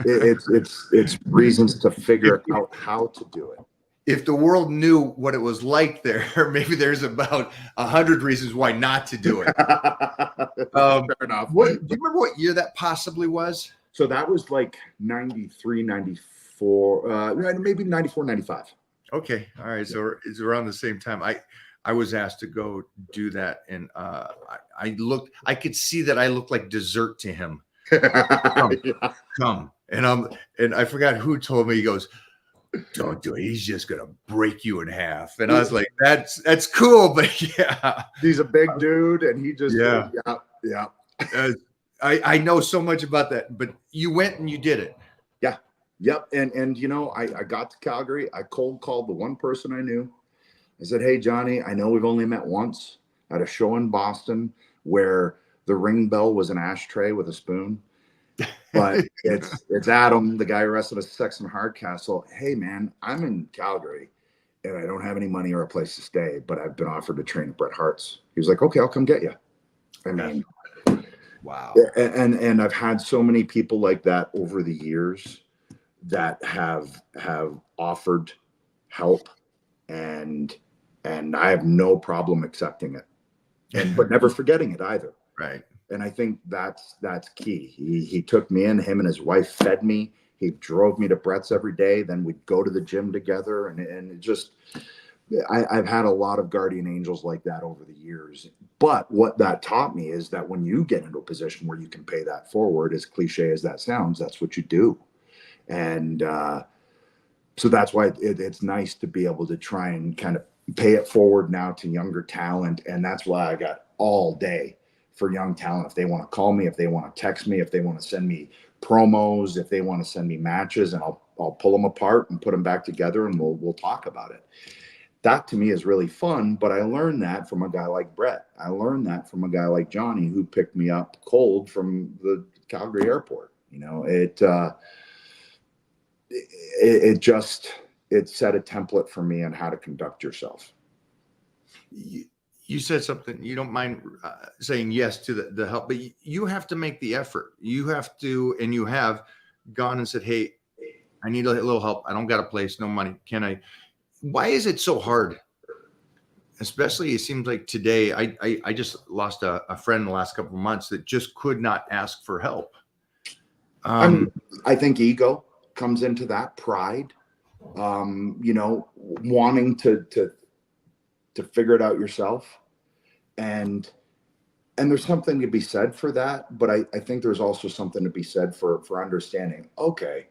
It's reasons to figure out how to do it. If the world knew what it was like there, maybe there's about 100 reasons why not to do it. Fair enough. Do you remember what year that possibly was? So that was like 93, 94, maybe 94, 95. Okay. All right. So it's around the same time. I was asked to go do that. And I could see that I looked like dessert to him. Come. And I forgot who told me, he goes, don't do it. He's just going to break you in half. And I was like, that's cool. But yeah. He's a big dude. And he just, yeah. I know so much about that, but you went and you did it. Yeah. Yep. And I got to Calgary. I cold called the one person I knew. I said, hey, Johnny, I know we've only met once at a show in Boston where the ring bell was an ashtray with a spoon. But it's Adam, the guy who wrestled at Saxon Hardcastle. Hey, man, I'm in Calgary and I don't have any money or a place to stay, but I've been offered to train at Bret Hart's. He was like, okay, I'll come get you. I mean, wow. And I've had so many people like that over the years that have offered help, and I have no problem accepting it, but never forgetting it either. Right. And I think that's key. He took me in, him and his wife fed me. He drove me to Bret's every day. Then we'd go to the gym together. And it just, I've had a lot of guardian angels like that over the years. But what that taught me is that when you get into a position where you can pay that forward, as cliche as that sounds, that's what you do. And so that's why it's nice to be able to try and kind of pay it forward now to younger talent. And that's why I got all day for young talent. If they want to call me, if they want to text me, if they want to send me promos, if they want to send me matches, and I'll pull them apart and put them back together, and we'll talk about it. That to me is really fun. But I learned that from a guy like Bret. I learned that from a guy like Johnny, who picked me up cold from the Calgary airport. It set a template for me on how to conduct yourself. You said something, you don't mind saying yes to the help, but you have to make the effort. You have to, and you have gone and said, hey, I need a little help. I don't got a place, no money. Can I? Why is it so hard? Especially, it seems like today, I just lost a friend in the last couple of months that just could not ask for help. I think ego comes into that, pride. you know, wanting to figure it out yourself. And there's something to be said for that, but I think there's also something to be said for understanding, okay,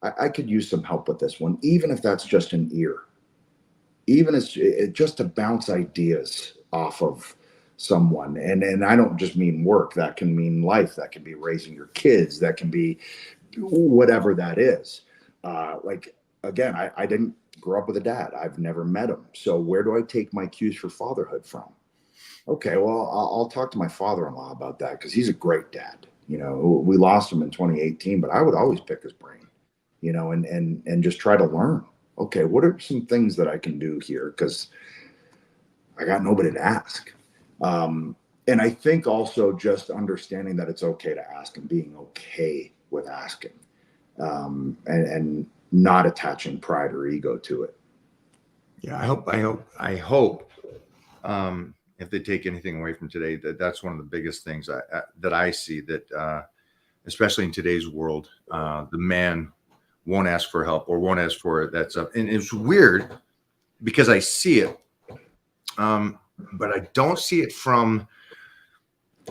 I could use some help with this one, even if that's just an ear, even as it just to bounce ideas off of someone. And I don't just mean work, that can mean life, that can be raising your kids, that can be whatever that is. Like, again, I didn't grow up with a dad, I've never met him. So where do I take my cues for fatherhood from? Okay, well, I'll talk to my father-in-law about that because he's a great dad. You know, we lost him in 2018, but I would always pick his brain, you know, and just try to learn. Okay, what are some things that I can do here? Because I got nobody to ask. And I think also just understanding that it's okay to ask and being okay with asking, and not attaching pride or ego to it. Yeah, I hope. If they take anything away from today, that's one of the biggest things that I see, that especially in today's world, the man won't ask for help or won't ask for it. That's up, and it's weird because I see it, but I don't see it from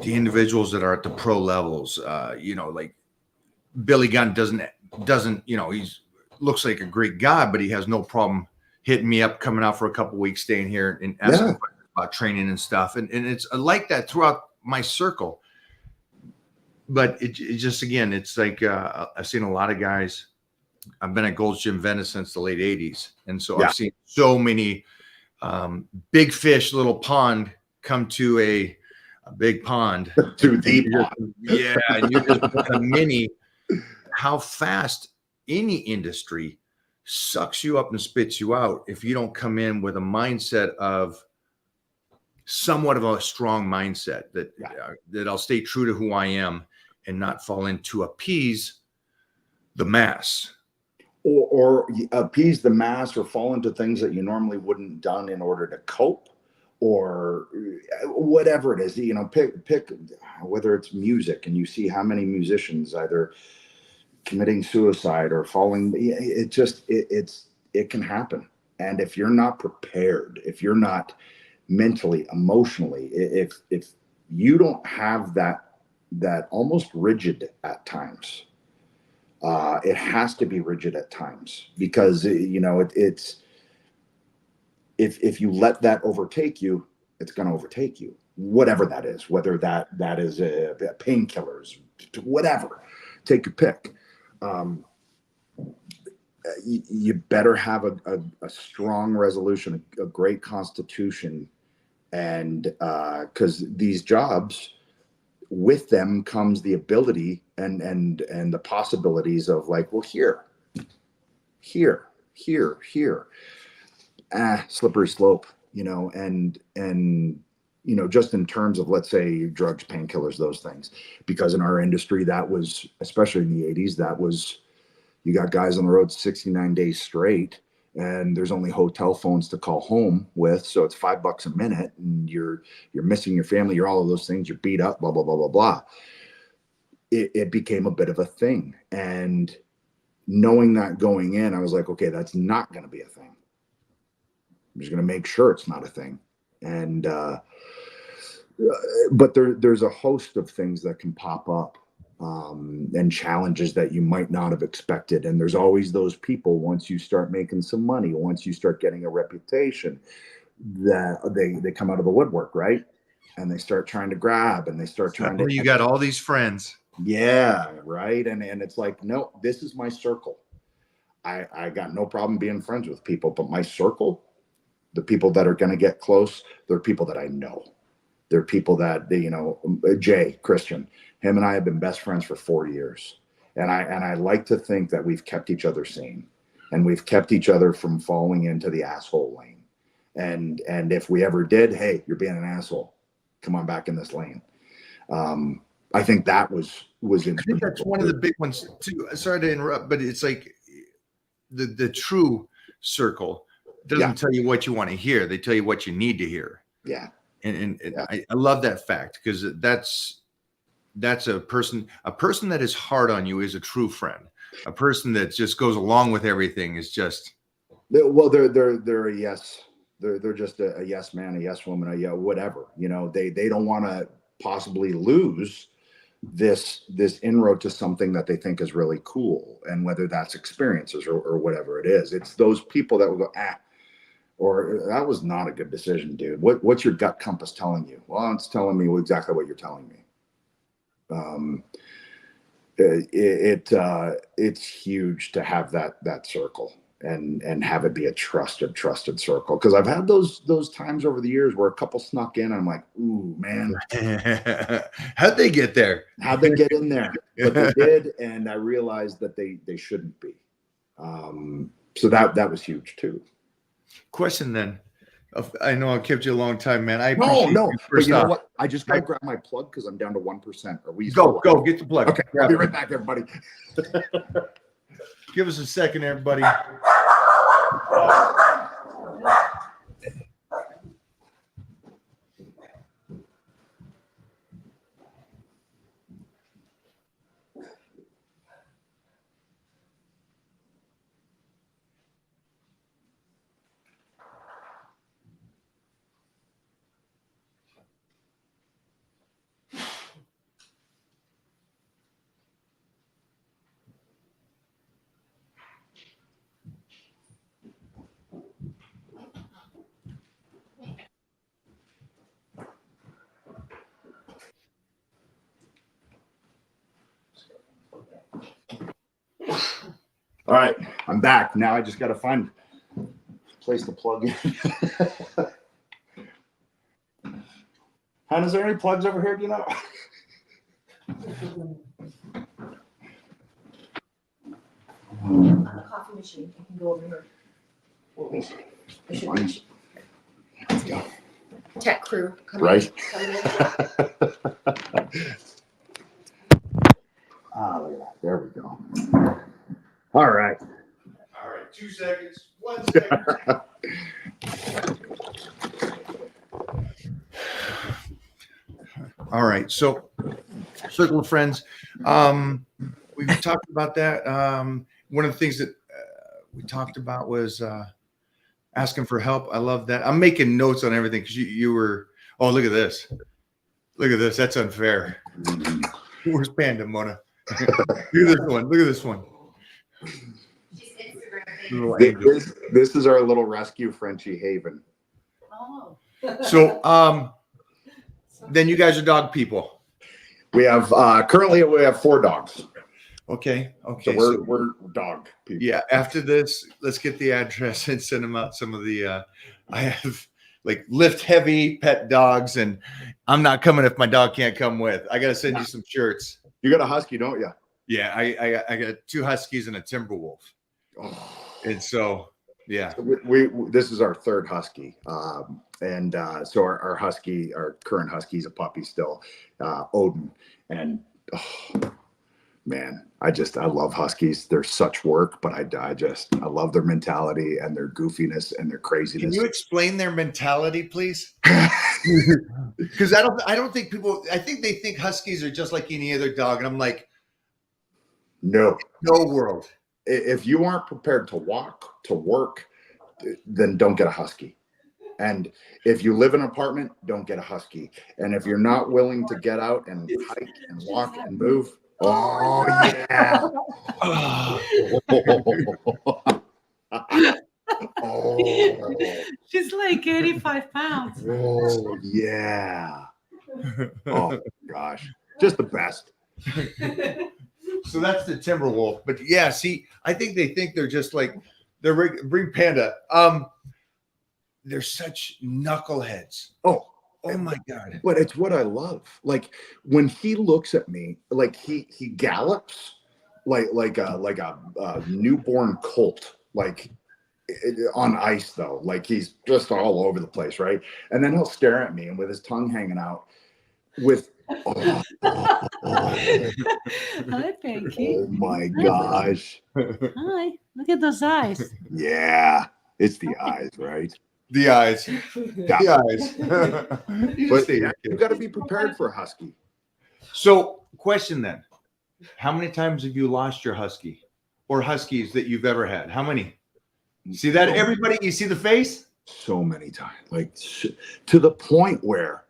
the individuals that are at the pro levels. You know, like Billy Gunn doesn't you know, he's looks like a great guy, but he has no problem hitting me up, coming out for a couple weeks, staying here and asking Yeah. about training and stuff. And it's like that throughout my circle. But it just, again, it's like I've seen a lot of guys. I've been at Gold's Gym Venice since the late 80s. And so Yeah. I've seen so many big fish, little pond come to a big pond. To the pond. Yeah. And you're just a mini. How fast any industry sucks you up and spits you out if you don't come in with a mindset of somewhat of a strong mindset that I'll stay true to who I am and not fall into appease the mass. Or appease the mass or fall into things that you normally wouldn't done in order to cope, or whatever it is. You know, pick whether it's music, and you see how many musicians either committing suicide or falling. It can happen. And if you're not prepared, if you're not mentally, emotionally, if you don't have that almost rigid at times, it has to be rigid at times, because you know it's if you let that overtake you, it's going to overtake you, whatever that is, whether that is painkillers, whatever, take your pick. You better have a strong resolution, a great constitution, and because these jobs, with them comes the ability and the possibilities of, like, well, here, slippery slope, you know, and you know, just in terms of, let's say, drugs, painkillers, those things, because in our industry, that was, especially in the 80s, that was, you got guys on the road 69 days straight, and there's only hotel phones to call home with, so it's $5 a minute, and you're missing your family, you're all of those things, you're beat up, blah blah blah blah blah. It became a bit of a thing, and knowing that going in, I was like, okay, that's not going to be a thing. I'm just going to make sure it's not a thing. And but there's a host of things that can pop up, and challenges that you might not have expected. And there's always those people, once you start making some money, once you start getting a reputation, that they come out of the woodwork, right? And they start trying to grab, and they start trying to. You got all these friends. Yeah, right. And it's like, no, this is my circle. I got no problem being friends with people, but my circle, the people that are going to get close, they're people that I know. They're people that they, you know, Jay Christian, him and I have been best friends for 4 years. And I like to think that we've kept each other sane, and we've kept each other from falling into the asshole lane. And if we ever did, hey, you're being an asshole, come on back in this lane. I think that was I think that's one of the big ones too. Sorry to interrupt, but it's like the true circle doesn't tell you what you want to hear. They tell you what you need to hear. Yeah. And I love that fact, because that's a person that is hard on you is a true friend. a person that just goes along with everything is just. Well, they're a yes. They're just a yes man, a yes woman, a yeah whatever. You know, they don't want to possibly lose this inroad to something that they think is really cool, and whether that's experiences or whatever it is. It's those people that will go, or that was not a good decision, dude. What's your gut compass telling you? Well, it's telling me exactly what you're telling me. It's huge to have that circle and have it be a trusted circle. Because I've had those times over the years where a couple snuck in and I'm like, ooh, man, how'd they get there? How'd they get in there? But they did, and I realized that they shouldn't be. So that was huge too. Question then. I know I kept you a long time, man. I no. You but you know what? I just gotta grab my plug because I'm down to 1%. Are we go get the plug? Okay, I'll be right back, everybody. Give us a second, everybody. All right, I'm back. Now I just got to find a place to plug in. Hannah, is there any plugs over here? Do you know? A coffee machine. You can go over here. Let's go. Tech crew. Right. Coming in. Look at that. There we go. All right. 2 seconds. 1 second. All right. So, circle of friends. We've talked about that. One of the things that we talked about was asking for help. I love that. I'm making notes on everything because you were. Oh, look at this. Look at this. That's unfair. Where's Panda, Mona? Look at this one. Look at this one. This is our little rescue Frenchie Haven. Oh. So, then you guys are dog people. We have currently we have 4 dogs. Okay. So we're dog people. Yeah. After this, let's get the address and send them out some of the. I have like lift heavy pet dogs, and I'm not coming if my dog can't come with. I got to send you some shirts. You got a husky, don't you? Yeah, I got 2 huskies and a Timberwolf. Oh. And so, yeah. So we this is our 3rd husky. So our husky, our current husky is a puppy still, Odin. And man, I love huskies. They're such work, but I love their mentality and their goofiness and their craziness. Can you explain their mentality, please? Because I don't think people. I think they think huskies are just like any other dog, and I'm like, no world. If you aren't prepared to walk to work, then don't get a husky. And if you live in an apartment, don't get a husky. And if you're not willing to get out and hike and walk and move, oh yeah. Oh. She's like 85 pounds. Oh yeah. Oh gosh, just the best. So that's the Timberwolf. But yeah, see, I think they think they're just like bring Panda. They're such knuckleheads. Oh my God. But it's what I love. Like when he looks at me, like he gallops like a newborn colt, like on ice though. Like he's just all over the place, right? And then he'll stare at me and with his tongue hanging out with Hi, Pinky. Oh my gosh. Hi. Look at those eyes. Yeah. It's the eyes, right? The eyes. The eyes. But you got to be prepared for a husky. So, question then. How many times have you lost your husky? or huskies that you've ever had? How many? See that, everybody? You see the face? So many times, like to the point where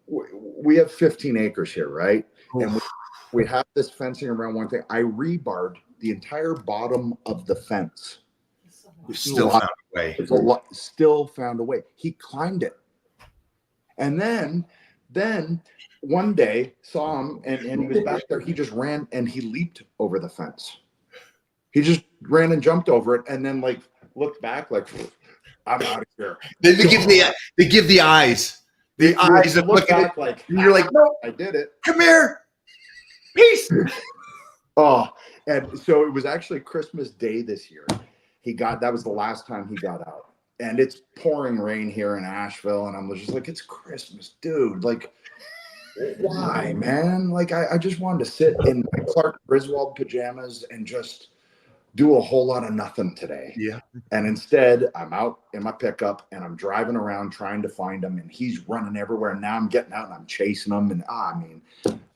we have 15 acres here, right? And we have this fencing around one thing. I rebarred the entire bottom of the fence. Still found a way. Still found a way. He climbed it. And then one day saw him and he was back there. He just ran and he leaped over the fence. He just ran and jumped over it and then like looked back like, I'm out of here. They give the eyes. The eyes of looking at like, you're like, no, I did it. come here. Peace. Oh, and so it was actually Christmas Day this year. That was the last time he got out. And it's pouring rain here in Asheville. And I'm just like, it's Christmas, dude. Like, why, man? Like, I just wanted to sit in my Clark Griswold pajamas and just do a whole lot of nothing today. Yeah. And instead, I'm out in my pickup and I'm driving around trying to find him. And he's running everywhere. And now I'm getting out and I'm chasing him. And I mean,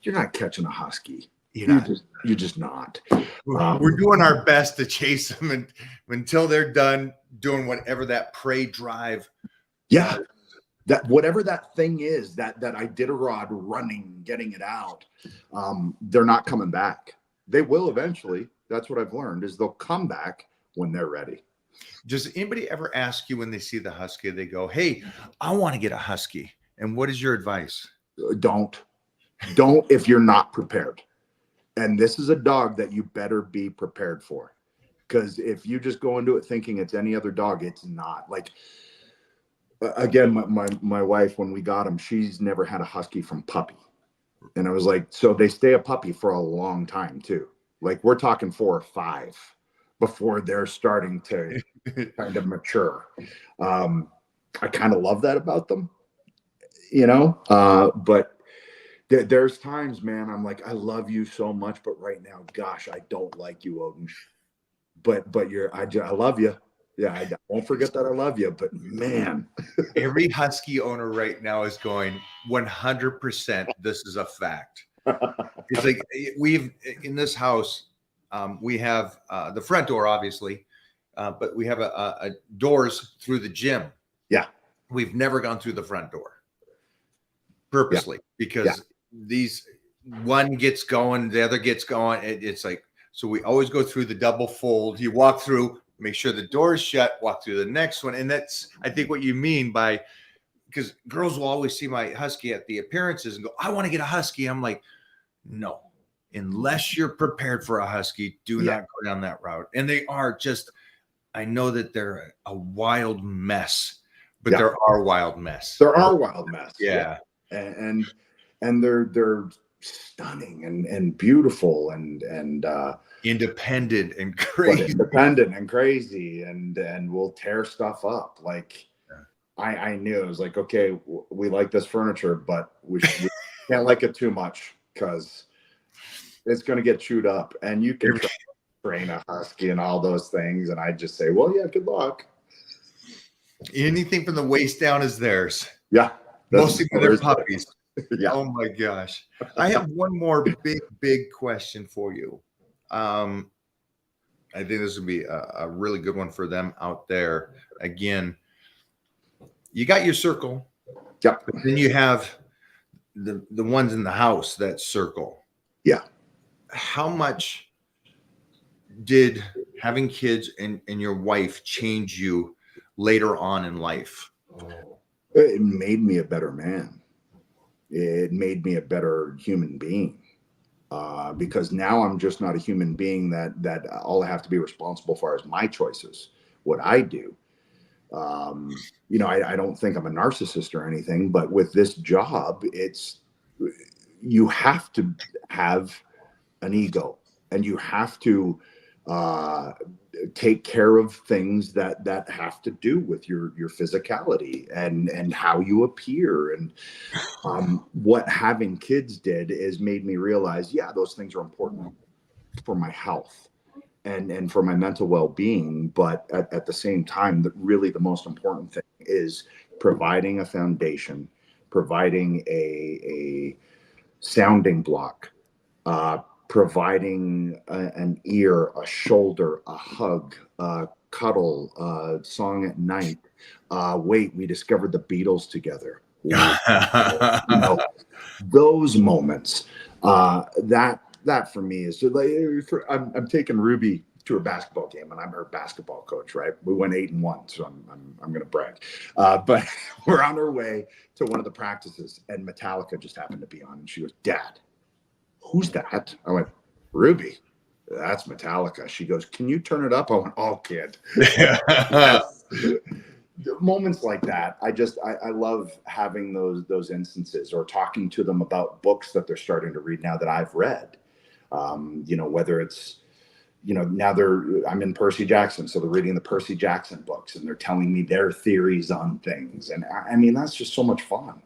you're not catching a husky. You're just not. We're doing our best to chase them and until they're done doing whatever that prey drive. Yeah. That whatever that thing is, that Iditarod running, getting it out, they're not coming back. They will eventually. That's what I've learned is they'll come back when they're ready. Does anybody ever ask you when they see the husky, they go, hey, I want to get a husky. And what is your advice? Don't if you're not prepared. And this is a dog that you better be prepared for. Because if you just go into it thinking it's any other dog, it's not. Like, again, my wife, when we got him, she's never had a husky from puppy. And I was like, so they stay a puppy for a long time too. Like we're talking 4 or 5 before they're starting to kind of mature. I kind of love that about them, you know, but there's times, man, I'm like, I love you so much, but right now, gosh, I don't like you, Odin. But I love you. Yeah, I won't forget that I love you, but man. Every husky owner right now is going 100%. This is a fact. It's like we've in this house, we have the front door, obviously, but we have a doors through the gym. Yeah. We've never gone through the front door purposely because these one gets going, the other gets going. It's like, so we always go through the double fold. You walk through, make sure the door is shut, walk through the next one. And that's, I think, what you mean by, because girls will always see my husky at the appearances and go, I want to get a husky. I'm like, no, unless you're prepared for a husky, do not go down that route. And they are just, I know that they're a wild mess, but there are wild mess. There are wild mess. Yeah. And they're stunning and beautiful and independent and crazy. And will tear stuff up. Like I knew it was like, okay, we like this furniture, but we can't like it too much because it's going to get chewed up. And you can train a husky and all those things. And I just say, well, yeah, good luck. Anything from the waist down is theirs. Yeah. Mostly for their puppies. Yeah. Oh my gosh. I have one more big question for you. I think this would be a really good one for them out there. Again, you got your circle. Yeah. But then you have the ones in the house that circle. Yeah. How much did having kids and your wife change you later on in life? It made me a better man. It made me a better human being. Because now I'm just not a human being that all I have to be responsible for is my choices, what I do. I don't think I'm a narcissist or anything, but with this job, you have to have an ego and you have to take care of things that have to do with your physicality and how you appear. And what having kids did is made me realize, those things are important for my health and for my mental well-being. But at the same time, really the most important thing is providing a foundation, providing a sounding block, providing an ear, a shoulder, a hug, a cuddle, a song at night. Wait, we discovered the Beatles together. You know, those moments, that for me is like, I'm taking Ruby to her basketball game, and I'm her basketball coach, right? We went 8-1, so I'm going to brag. But we're on our way to one of the practices, and Metallica just happened to be on, and she goes, "Dad, who's that?" I went, "Ruby, that's Metallica." She goes, "Can you turn it up?" I went, "Oh, kid." Moments like that, I love having those instances, or talking to them about books that they're starting to read now that I've read. You know, whether it's, you know, now I'm in Percy Jackson, so they're reading the Percy Jackson books, and they're telling me their theories on things, and I mean, that's just so much fun.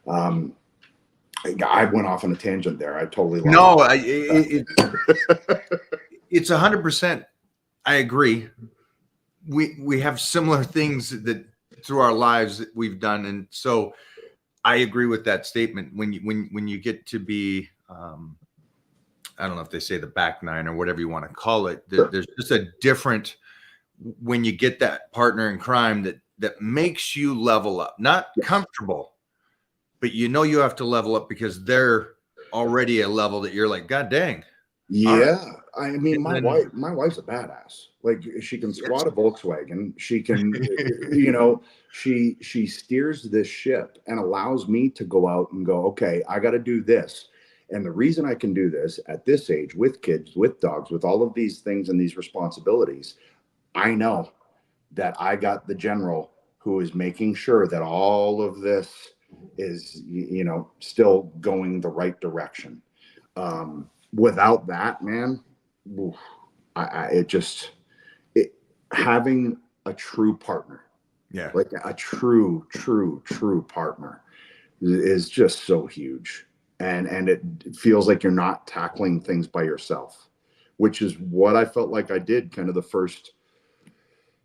I went off on a tangent there. I totally lost it's 100%. I agree. We have similar things that through our lives that we've done, and so I agree with that statement. When you get to be, I don't know if they say the back nine or whatever you want to call it. There's just a different, when you get that partner in crime that makes you level up, not comfortable, but you know you have to level up because they're already a level that you're like, God dang. Yeah. I mean, my wife's a badass. Like, she can squat a Volkswagen. She can, you know, she steers this ship and allows me to go out and go, okay, I got to do this. And the reason I can do this at this age, with kids, with dogs, with all of these things and these responsibilities, I know that I got the general who is making sure that all of this is, you know, still going the right direction. Without that, man, having a true partner, like a true partner, is just so huge. And it feels like you're not tackling things by yourself, which is what I felt like I did kind of the first,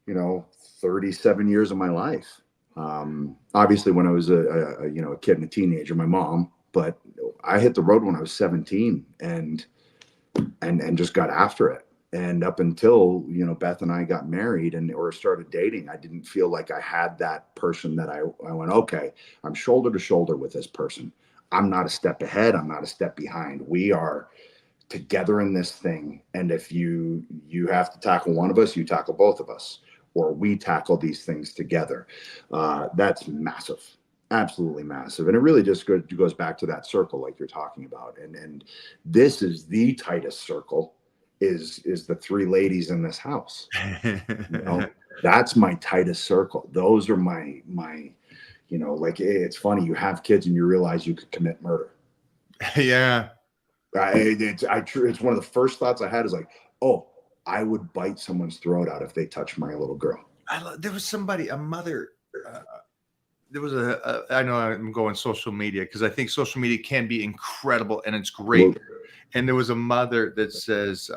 you know, 37 years of my life. Obviously when I was a kid and a teenager, my mom, but I hit the road when I was 17 and just got after it. And up until, you know, Beth and I got married or started dating, I didn't feel like I had that person that I went, okay, I'm shoulder to shoulder with this person. I'm not a step ahead. I'm not a step behind. We are together in this thing. And if you have to tackle one of us, you tackle both of us, or we tackle these things together. That's massive. Absolutely massive. And it really just goes back to that circle like you're talking about. And this is the tightest circle is the three ladies in this house. You know, that's my tightest circle. Those are my, you know, like, it's funny, you have kids and you realize you could commit murder. Yeah. It's one of the first thoughts I had is like, oh, I would bite someone's throat out if they touched my little girl. There was somebody, a mother, there was I know I'm going social media because I think social media can be incredible and it's great. And there was a mother that says,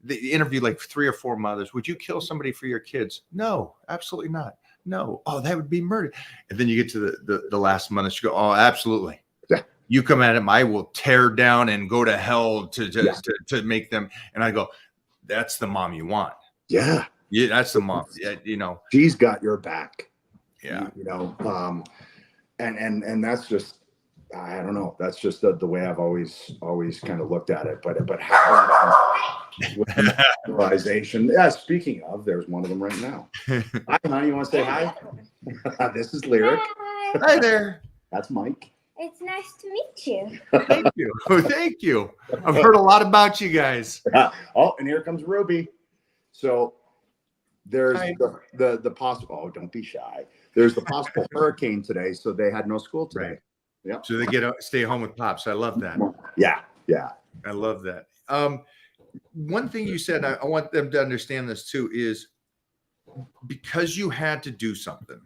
they interviewed like 3 or 4 mothers. Would you kill somebody for your kids? No, absolutely not. No. Oh, that would be murder. And then you get to the last month, she go, oh, absolutely. Yeah. You come at him, I will tear down and go to hell to make them. And I go, that's the mom you want. Yeah. Yeah, that's the mom. Yeah, you know. She's got your back. Yeah. You know, and that's just, I don't know. That's just the way I've always kind of looked at it. But having that realization. Yeah. Speaking of, there's one of them right now. Hi, honey. You want to say hi? This is Lyric. Hi there. That's Mike. It's nice to meet you. Thank you. Thank you. I've heard a lot about you guys. Oh, and here comes Ruby. So there's the possible. Oh, don't be shy. There's the possible hurricane today, so they had no school today. Right. Yeah. So they stay home with pops. I love that. Yeah. Yeah. I love that. One thing you said, I want them to understand this too, is because you had to do something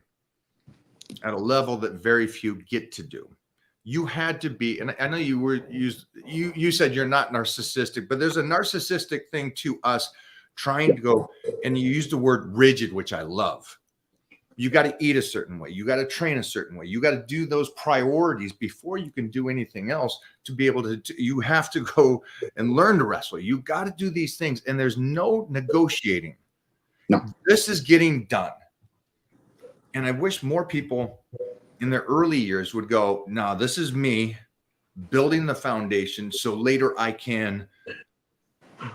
at a level that very few get to do. You had to be, and I know you said you're not narcissistic, but there's a narcissistic thing to us trying to go, and you used the word rigid, which I love. you got to eat a certain way. You got to train a certain way. You got to do those priorities before you can do anything else to be able to, you have to go and learn to wrestle. You got to do these things, and there's no negotiating. No. This is getting done. And I wish more people in their early years would go, no, this is me building the foundation so later I can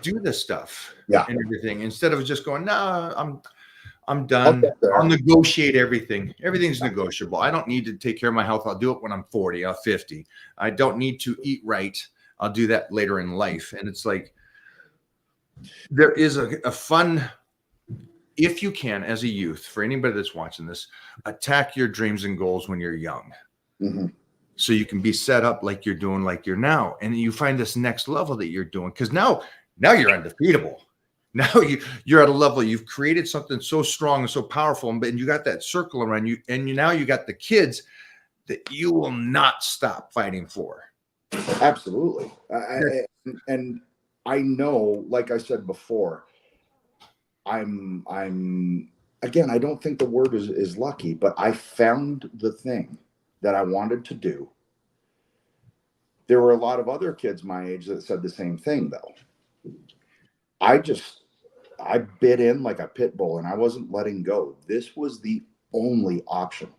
do this stuff Yeah. and everything, instead of just going, no, I'm I'll done. get there. I'll negotiate everything. Everything's negotiable. I don't need to take care of my health. I'll do it when I'm 40 or 50. I don't need to eat right. I'll do that later in life. And it's like, there is a fun, if you can, as a youth, for anybody that's watching this, attack your dreams and goals when you're young. Mm-hmm. So you can be set up like you're doing, like you're now. And you find this next level that you're doing. Because now you're undefeatable. Now you're at a level, you've created something so strong and so powerful, and you got that circle around you, and now you got the kids that you will not stop fighting for. Absolutely. And I know, like I said before, I'm again, I don't think the word is lucky, but I found the thing that I wanted to do. There were a lot of other kids my age that said the same thing, though. I bit in like a pit bull, and I wasn't letting go. This was the only option.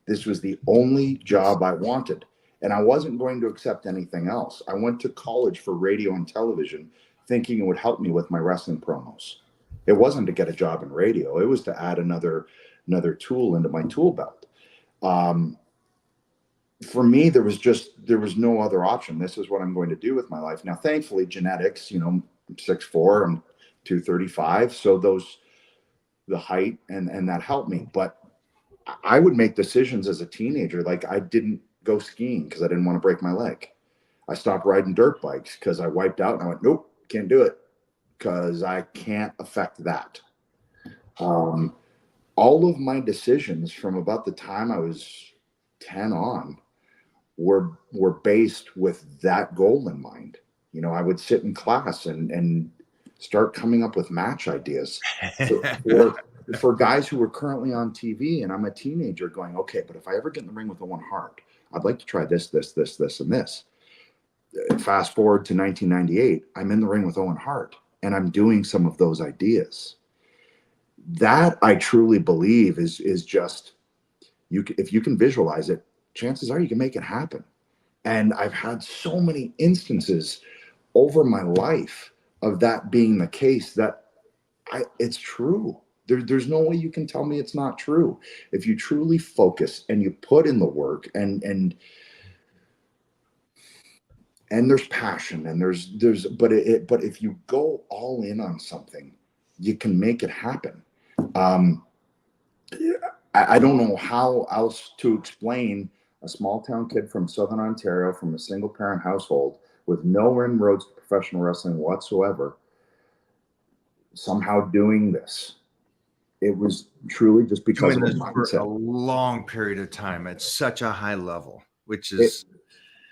This was the only job I wanted, and I wasn't going to accept anything else. I went to college for radio and television thinking it would help me with my wrestling promos. It wasn't to get a job in radio. It was to add another tool into my tool belt. For me, there was no other option. This is what I'm going to do with my life. Now, thankfully, genetics, I'm 6'4", I'm 235. So the height and that helped me. But I would make decisions as a teenager. Like, I didn't go skiing because I didn't want to break my leg. I stopped riding dirt bikes because I wiped out, and I went, nope, can't do it because I can't affect that. All of my decisions from about the time I was 10 on were based with that goal in mind. I would sit in class and start coming up with match ideas for guys who were currently on TV. And I'm a teenager going, okay, but if I ever get in the ring with Owen Hart, I'd like to try this, and this. Fast forward to 1998, I'm in the ring with Owen Hart, and I'm doing some of those ideas. That, I truly believe, is just, if you can visualize it, chances are you can make it happen. And I've had so many instances over my life of that being the case that it's true. There's no way you can tell me it's not true. If you truly focus and you put in the work and there's passion and but if you go all in on something, you can make it happen. I don't know how else to explain a small town kid from Southern Ontario, from a single parent household with no inroads to professional wrestling whatsoever, somehow doing this. It was truly just because Doing of this my for a mindset. long period of time at such a high level, which is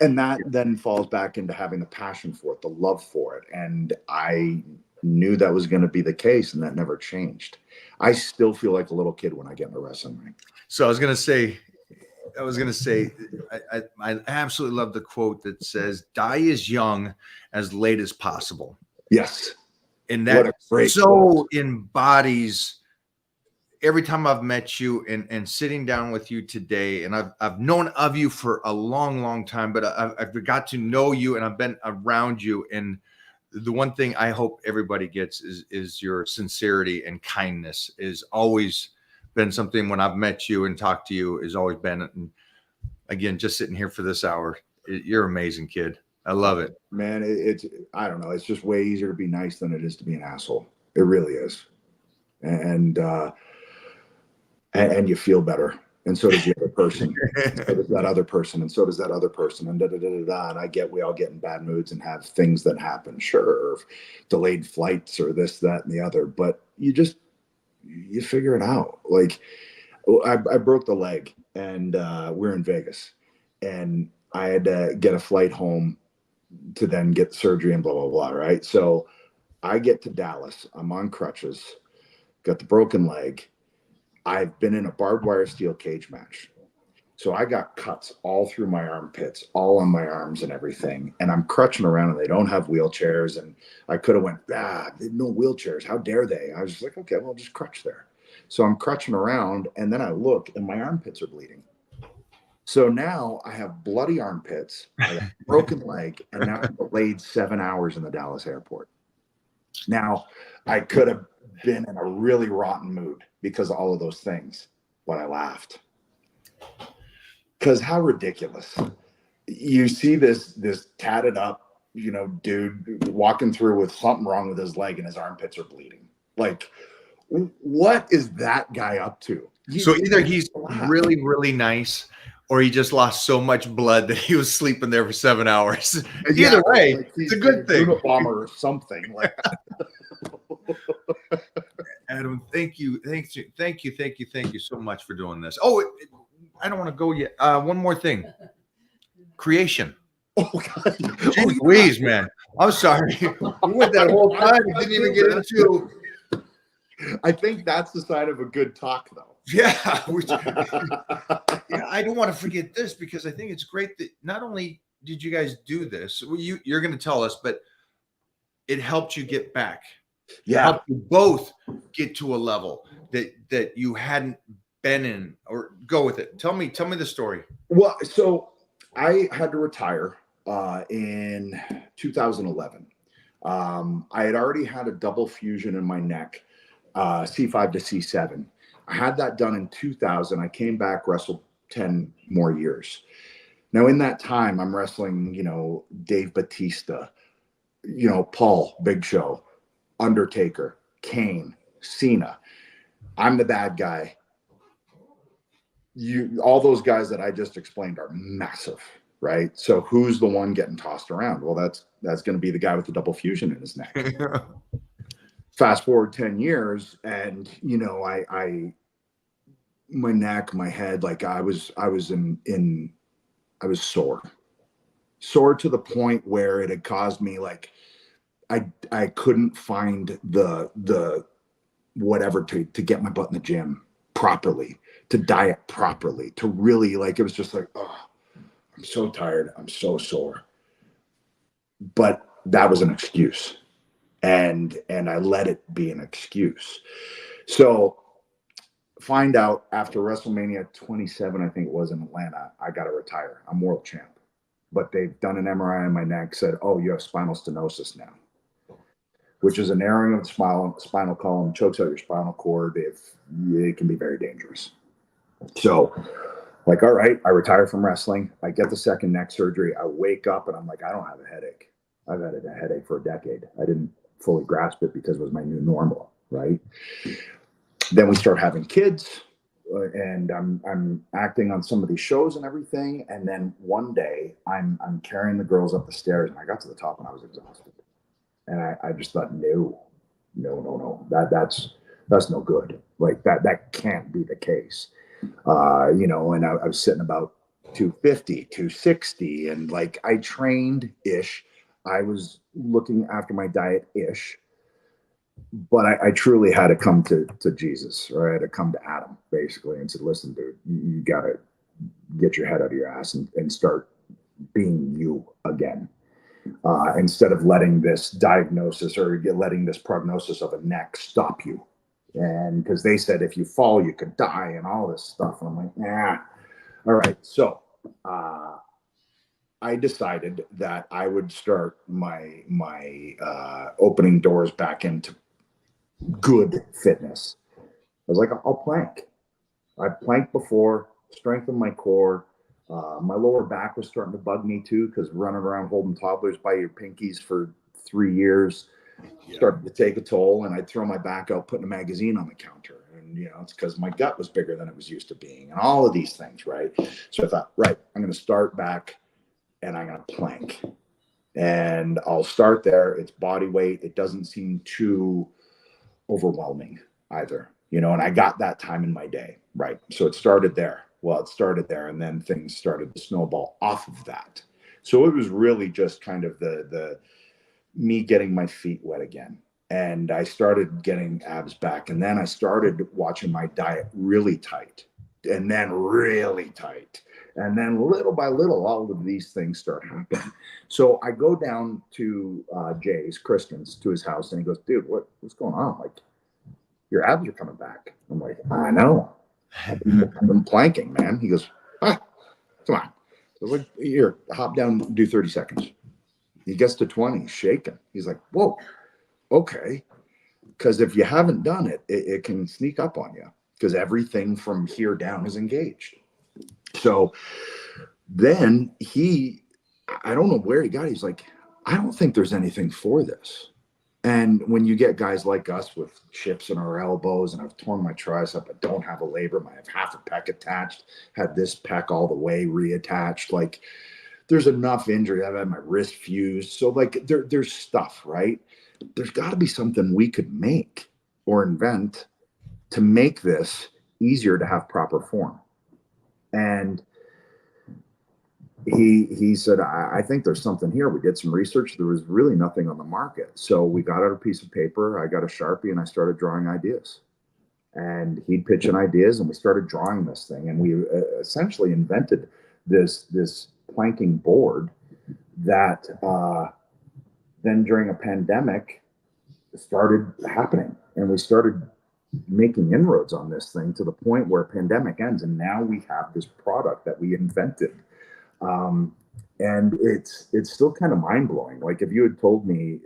And that then falls back into having the passion for it, the love for it. And I knew that was going to be the case, and that never changed. I still feel like a little kid when I get in a wrestling ring. so I was going to say, I absolutely love the quote that says, die as young, as late as possible. Yes. And What that a great so quote. embodies every time I've met you and sitting down with you today. And I've known of you for a long, long time, but I've got to know you and I've been around you. And the one thing I hope everybody gets is your sincerity and kindness is always been something when I've met you and talked to you has always been. And again, just sitting here for this hour, you're amazing, kid. I love it. Man, it's I don't know. It's just way easier to be nice than it is to be an asshole. It really is. And you feel better. And so does the other person. So does that other person. And so does that other person. And And we all get in bad moods and have things that happen. Sure. Delayed flights or this, that, and the other. But you figure it out. Like I broke the leg and we're in Vegas. And I had to get a flight home to then get surgery and blah, blah, blah. Right. So I get to Dallas. I'm on crutches, got the broken leg. I've been in a barbed wire steel cage match. So I got cuts all through my armpits, all on my arms and everything. And I'm crutching around and they don't have wheelchairs. And I could have went, no wheelchairs. How dare they? I was just like, okay, well, I'll just crutch there. So I'm crutching around and then I look and my armpits are bleeding. So now I have bloody armpits, I have a broken leg, and now I'm delayed 7 hours in the Dallas airport. Now, I could have been in a really rotten mood because of all of those things, but I laughed. Because how ridiculous. You see this tatted up, dude walking through with something wrong with his leg and his armpits are bleeding. Like, what is that guy up to? So either he's really, really nice, or he just lost so much blood that he was sleeping there for 7 hours. Either way, like it's a good thing. Bomber or something like that. Adam, thank you so much for doing this. Oh, I don't want to go yet. One more thing. Creation. Oh God. Jeez Louise, man. I'm sorry. We went that whole time and didn't even get into. I think that's the sign of a good talk, though. Yeah. I don't want to forget this because I think it's great that not only did you guys do this, you're going to tell us, but it helped you get back. Yeah. Helped you both get to a level that you hadn't been in, or go with it. Tell me the story. Well, so I had to retire in 2011. I had already had a double fusion in my neck, C5 to C7. I had that done in 2000. I came back, wrestled 10 more years. Now, in that time, I'm wrestling, Dave Batista, Paul, Big Show, Undertaker, Kane, Cena. I'm the bad guy. All those guys that I just explained are massive, right? So who's the one getting tossed around? Well, that's going to be the guy with the double fusion in his neck. Fast forward 10 years, and my neck, my head, like I was sore to the point where it had caused me, like, I couldn't find the whatever to get my butt in the gym properly, to diet properly, to really, like, it was just like, oh, I'm so tired, I'm so sore. But that was an excuse. And I let it be an excuse. So find out after WrestleMania 27, I think it was, in Atlanta, I got to retire. I'm world champ. But they've done an MRI on my neck, said, oh, you have spinal stenosis now, which is a narrowing of the spinal column, chokes out your spinal cord. It can be very dangerous. So, like, all right, I retire from wrestling. I get the second neck surgery. I wake up and I'm like, I don't have a headache. I've had a headache for a decade. I didn't fully grasp it because it was my new normal, right? Then we start having kids, and I'm acting on some of these shows and everything. And then one day I'm carrying the girls up the stairs, and I got to the top and I was exhausted. And I just thought, no, that's no good. Like that can't be the case. And I was sitting about 250, 260, and like I trained ish. I was looking after my diet ish, but I truly had to come to Jesus, or I had to come to Adam basically and said, listen, dude, you got to get your head out of your ass and start being you again. Instead of letting this diagnosis or letting this prognosis of a neck stop you. And because they said if you fall, you could die and all this stuff. And I'm like, nah. All right. So I decided that I would start my opening doors back into good fitness. I was like, I'll plank. I planked before, strengthened my core. My lower back was starting to bug me too, because running around holding toddlers by your pinkies for 3 years started to take a toll. And I'd throw my back out putting a magazine on the counter. And, it's because my gut was bigger than it was used to being, and all of these things, right? So I thought, right, I'm going to start back and I'm going to plank. And I'll start there. It's body weight. It doesn't seem too overwhelming either, and I got that time in my day, right? So it started there. Well, it started there, and then things started to snowball off of that. So it was really just kind of the me getting my feet wet again. and I started getting abs back. And then I started watching my diet really tight, and then really tight. And then little by little, all of these things start happening. So I go down to Jay's, Kristen's, to his house, and he goes, dude, what's going on? Like, your abs are coming back. I'm like, I know. I've been planking, man. He goes, come on. So like, here, hop down, do 30 seconds. He gets to 20, he's shaking. He's like, whoa, okay. Because if you haven't done it, it can sneak up on you, because everything from here down is engaged. So then I don't know where he got it. He's like, I don't think there's anything for this. And when you get guys like us with chips in our elbows, and I've torn my tricep, I don't have a labrum, I have half a pec attached, had this pec all the way reattached. Like, there's enough injury. I've had my wrist fused. So like there's stuff, right? There's got to be something we could make or invent to make this easier to have proper form. And he said, I think there's something here. We did some research. There was really nothing on the market. So we got out a piece of paper. I got a Sharpie, and I started drawing ideas. And he'd pitch in ideas, and we started drawing this thing. And we essentially invented this planking board that then during a pandemic started happening. And we started making inroads on this thing to the point where pandemic ends. And now we have this product that we invented. And it's still kind of mind blowing. Like, if you had told me,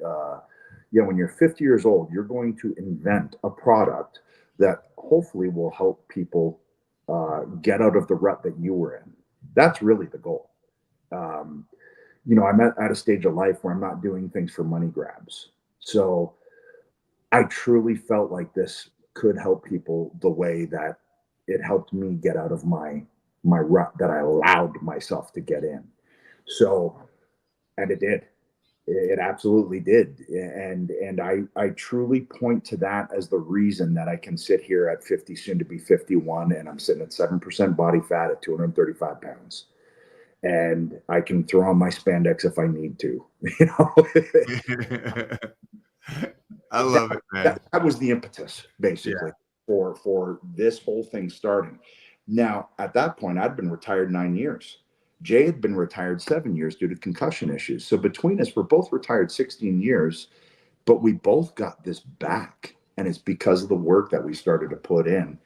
when you're 50 years old, you're going to invent a product that hopefully will help people get out of the rut that you were in. That's really the goal. I'm at a stage of life where I'm not doing things for money grabs. So I truly felt like this could help people the way that it helped me get out of my rut that I allowed myself to get in. So, and it did. It absolutely did. And I truly point to that as the reason that I can sit here at 50, soon to be 51, and I'm sitting at 7% body fat at 235 pounds. And I can throw on my spandex if I need to, I love it, man. That was the impetus, basically, for this whole thing starting. Now, at that point, I'd been retired 9 years. Jay had been retired 7 years due to concussion issues. So between us, we're both retired 16 years, but we both got this back. And it's because of the work that we started to put in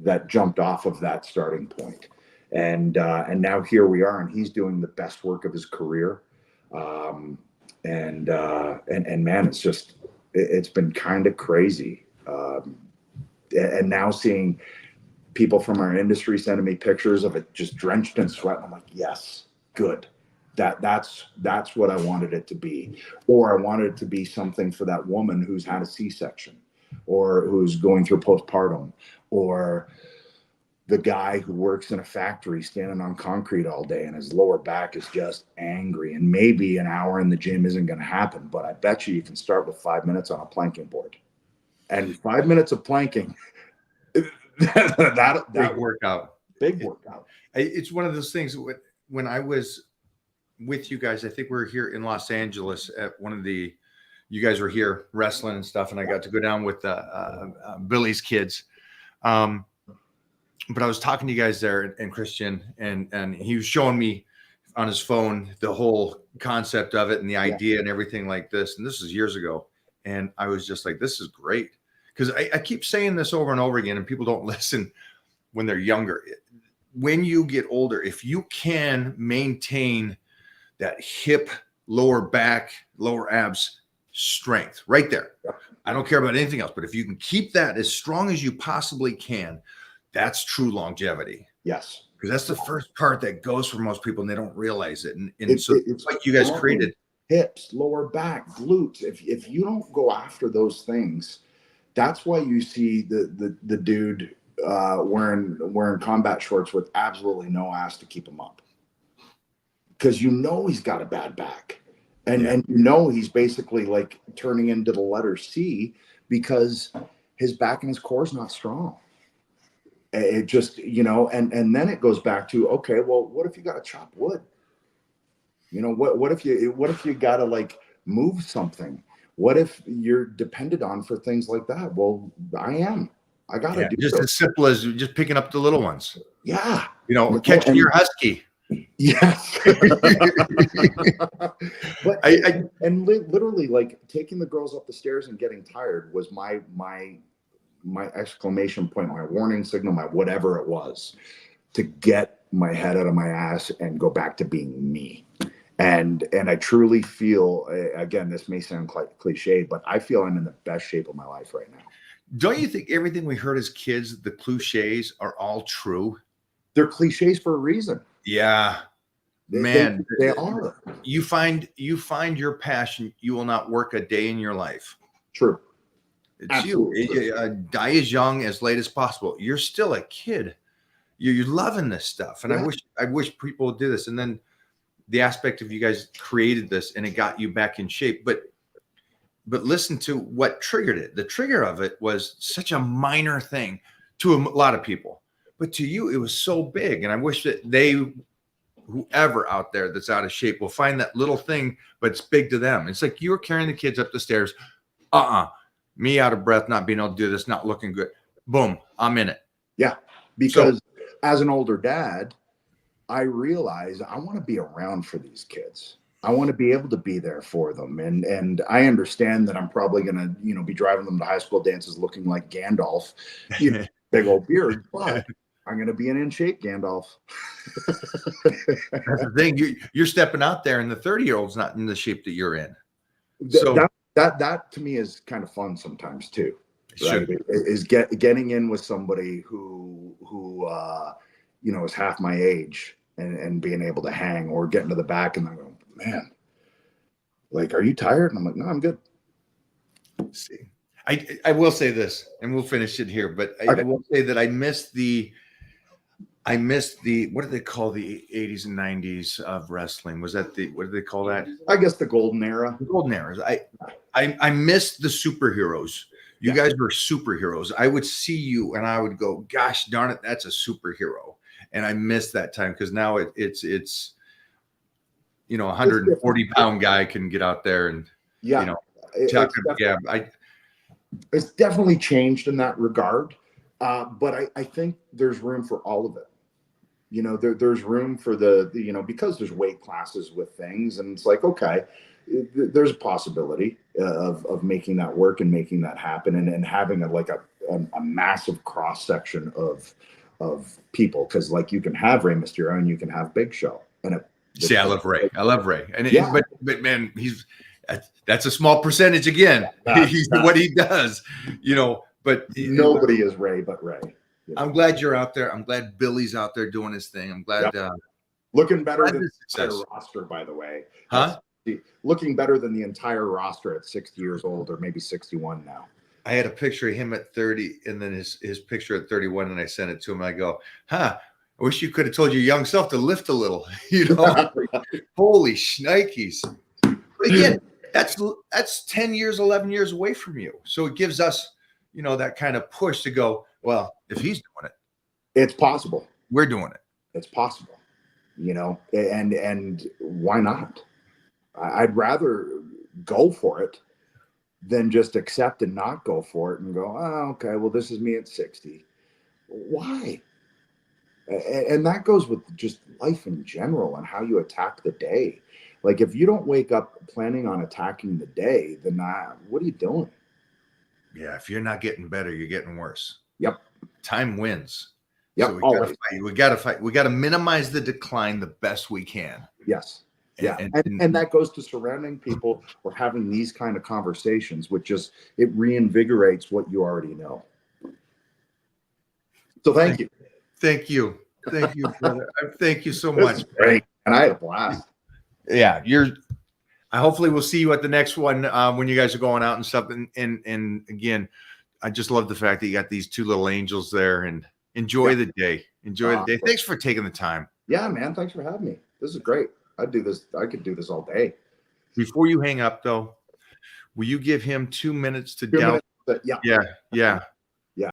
that jumped off of that starting point. And now here we are, and he's doing the best work of his career. And man, it's been kind of crazy. And now seeing people from our industry sending me pictures of it just drenched in sweat. I'm like, yes, good. That's what I wanted it to be. Or I wanted it to be something for that woman who's had a C-section, or who's going through postpartum, or the guy who works in a factory standing on concrete all day and his lower back is just angry, and maybe an hour in the gym isn't going to happen, but I bet you can start with 5 minutes on a planking board. And 5 minutes of planking, that Big workout. Big workout. It's one of those things. When I was with you guys, I think we were here in Los Angeles at you guys were here wrestling and stuff, and I got to go down with Billy's kids. But I was talking to you guys there, and Christian, and he was showing me on his phone the whole concept of it and the idea and everything like this. And this was years ago. And I was just like, this is great. Because I keep saying this over and over again, and people don't listen when they're younger. When you get older, if you can maintain that hip, lower back, lower abs strength right there, I don't care about anything else. But if you can keep that as strong as you possibly can, that's true longevity. Yes. Because that's the first part that goes for most people, and they don't realize it. And it's like you guys created hips, lower back, glutes. If you don't go after those things, that's why you see the dude wearing combat shorts with absolutely no ass to keep him up. Because he's got a bad back. And he's basically like turning into the letter C because his back and his core is not strong. It just, and then it goes back to, okay, well, what if you got to chop wood? What if you got to like move something? What if you're depended on for things like that? Well, I am. I got to do just those. as simple as just picking up the little ones. Yeah. You know, No, catching and- your husky. Yes. But I literally, like taking the girls up the stairs and getting tired was my exclamation point, my warning signal, my whatever it was, to get my head out of my ass and go back to being me. And I truly feel, again, this may sound cliche, but I feel I'm in the best shape of my life right now. don't you think everything we heard as kids, the cliches, are all true? They're cliches for a reason. Yeah, They- man. they are You find your passion, you will not work a day in your life. true. It's Absolutely. you. Die as young, as late as possible. You're still a kid. You're loving this stuff, and Yeah. I wish people would do this. And then the aspect of you guys created this, and it got you back in shape. But listen to what triggered it. The trigger of it was such a minor thing to a lot of people, but to you, it was so big. And I wish that whoever out there that's out of shape will find that little thing, but it's big to them. It's like you were carrying the kids up the stairs. Me out of breath, not being able to do this, not looking good. Boom, I'm in it. Yeah. Because as an older dad, I realize I want to be around for these kids. I want to be able to be there for them. And I understand that I'm probably going to, be driving them to high school dances looking like Gandalf, big old beard, but I'm going to be in shape, Gandalf. That's the thing. You're stepping out there, and the 30-year-old's not in the shape that you're in. That to me is kind of fun sometimes too. Right? Is getting in with somebody who is half my age and being able to hang, or getting to the back and then go, man, like, are you tired? And I'm like, no, I'm good. See, I will say this, and we'll finish it here, but I will say that I missed the what do they call the 80s and 90s of wrestling? Was that what do they call that? I guess the golden era. The golden eras. I missed the superheroes. You guys were superheroes. I would see you and I would go, gosh darn it, that's a superhero. And I missed that time, because now it's 140-pound guy can get out there and it's definitely changed in that regard. But I think there's room for all of it. There's room for because there's weight classes with things, and it's like, okay, there's a possibility of making that work and making that happen, and having a massive cross section of people, because you can have Rey Mysterio and you can have Big Show. And I love Ray. And but man, that's a small percentage again. He's what he does, But nobody is Ray but Ray. I'm glad you're out there. I'm glad Billy's out there doing his thing. I'm glad. Looking better than the entire roster, by the way. Huh? Looking better than the entire roster at 60 years old, or maybe 61 now. I had a picture of him at 30, and then his picture at 31, and I sent it to him. I go, I wish you could have told your young self to lift a little. Holy shnikes! But again, that's 10 years, 11 years away from you. So it gives us, that kind of push to go, well, if he's doing it, it's possible. We're doing it. It's possible, and why not? I'd rather go for it than just accept and not go for it and go, oh, okay, well, this is me at 60. Why? And that goes with just life in general and how you attack the day. Like, if you don't wake up planning on attacking the day, then what are you doing? Yeah, if you're not getting better, you're getting worse. Yep. Time wins. Yep. So we gotta fight. We gotta minimize the decline the best we can. Yes. Yeah. And that goes to surrounding people or having these kind of conversations, which it reinvigorates what you already know. So thank you. Thank you. Thank you, brother. Thank you so much. Great. And I had a blast. Yeah, I hopefully we'll see you at the next one when you guys are going out and stuff. And again, I just love the fact that you got these two little angels there, and enjoy the day. Enjoy the day. Thanks for taking the time. Yeah, man. Thanks for having me. This is great. I could do this all day. Before you hang up, though, will you give him 2 minutes to download? Yeah.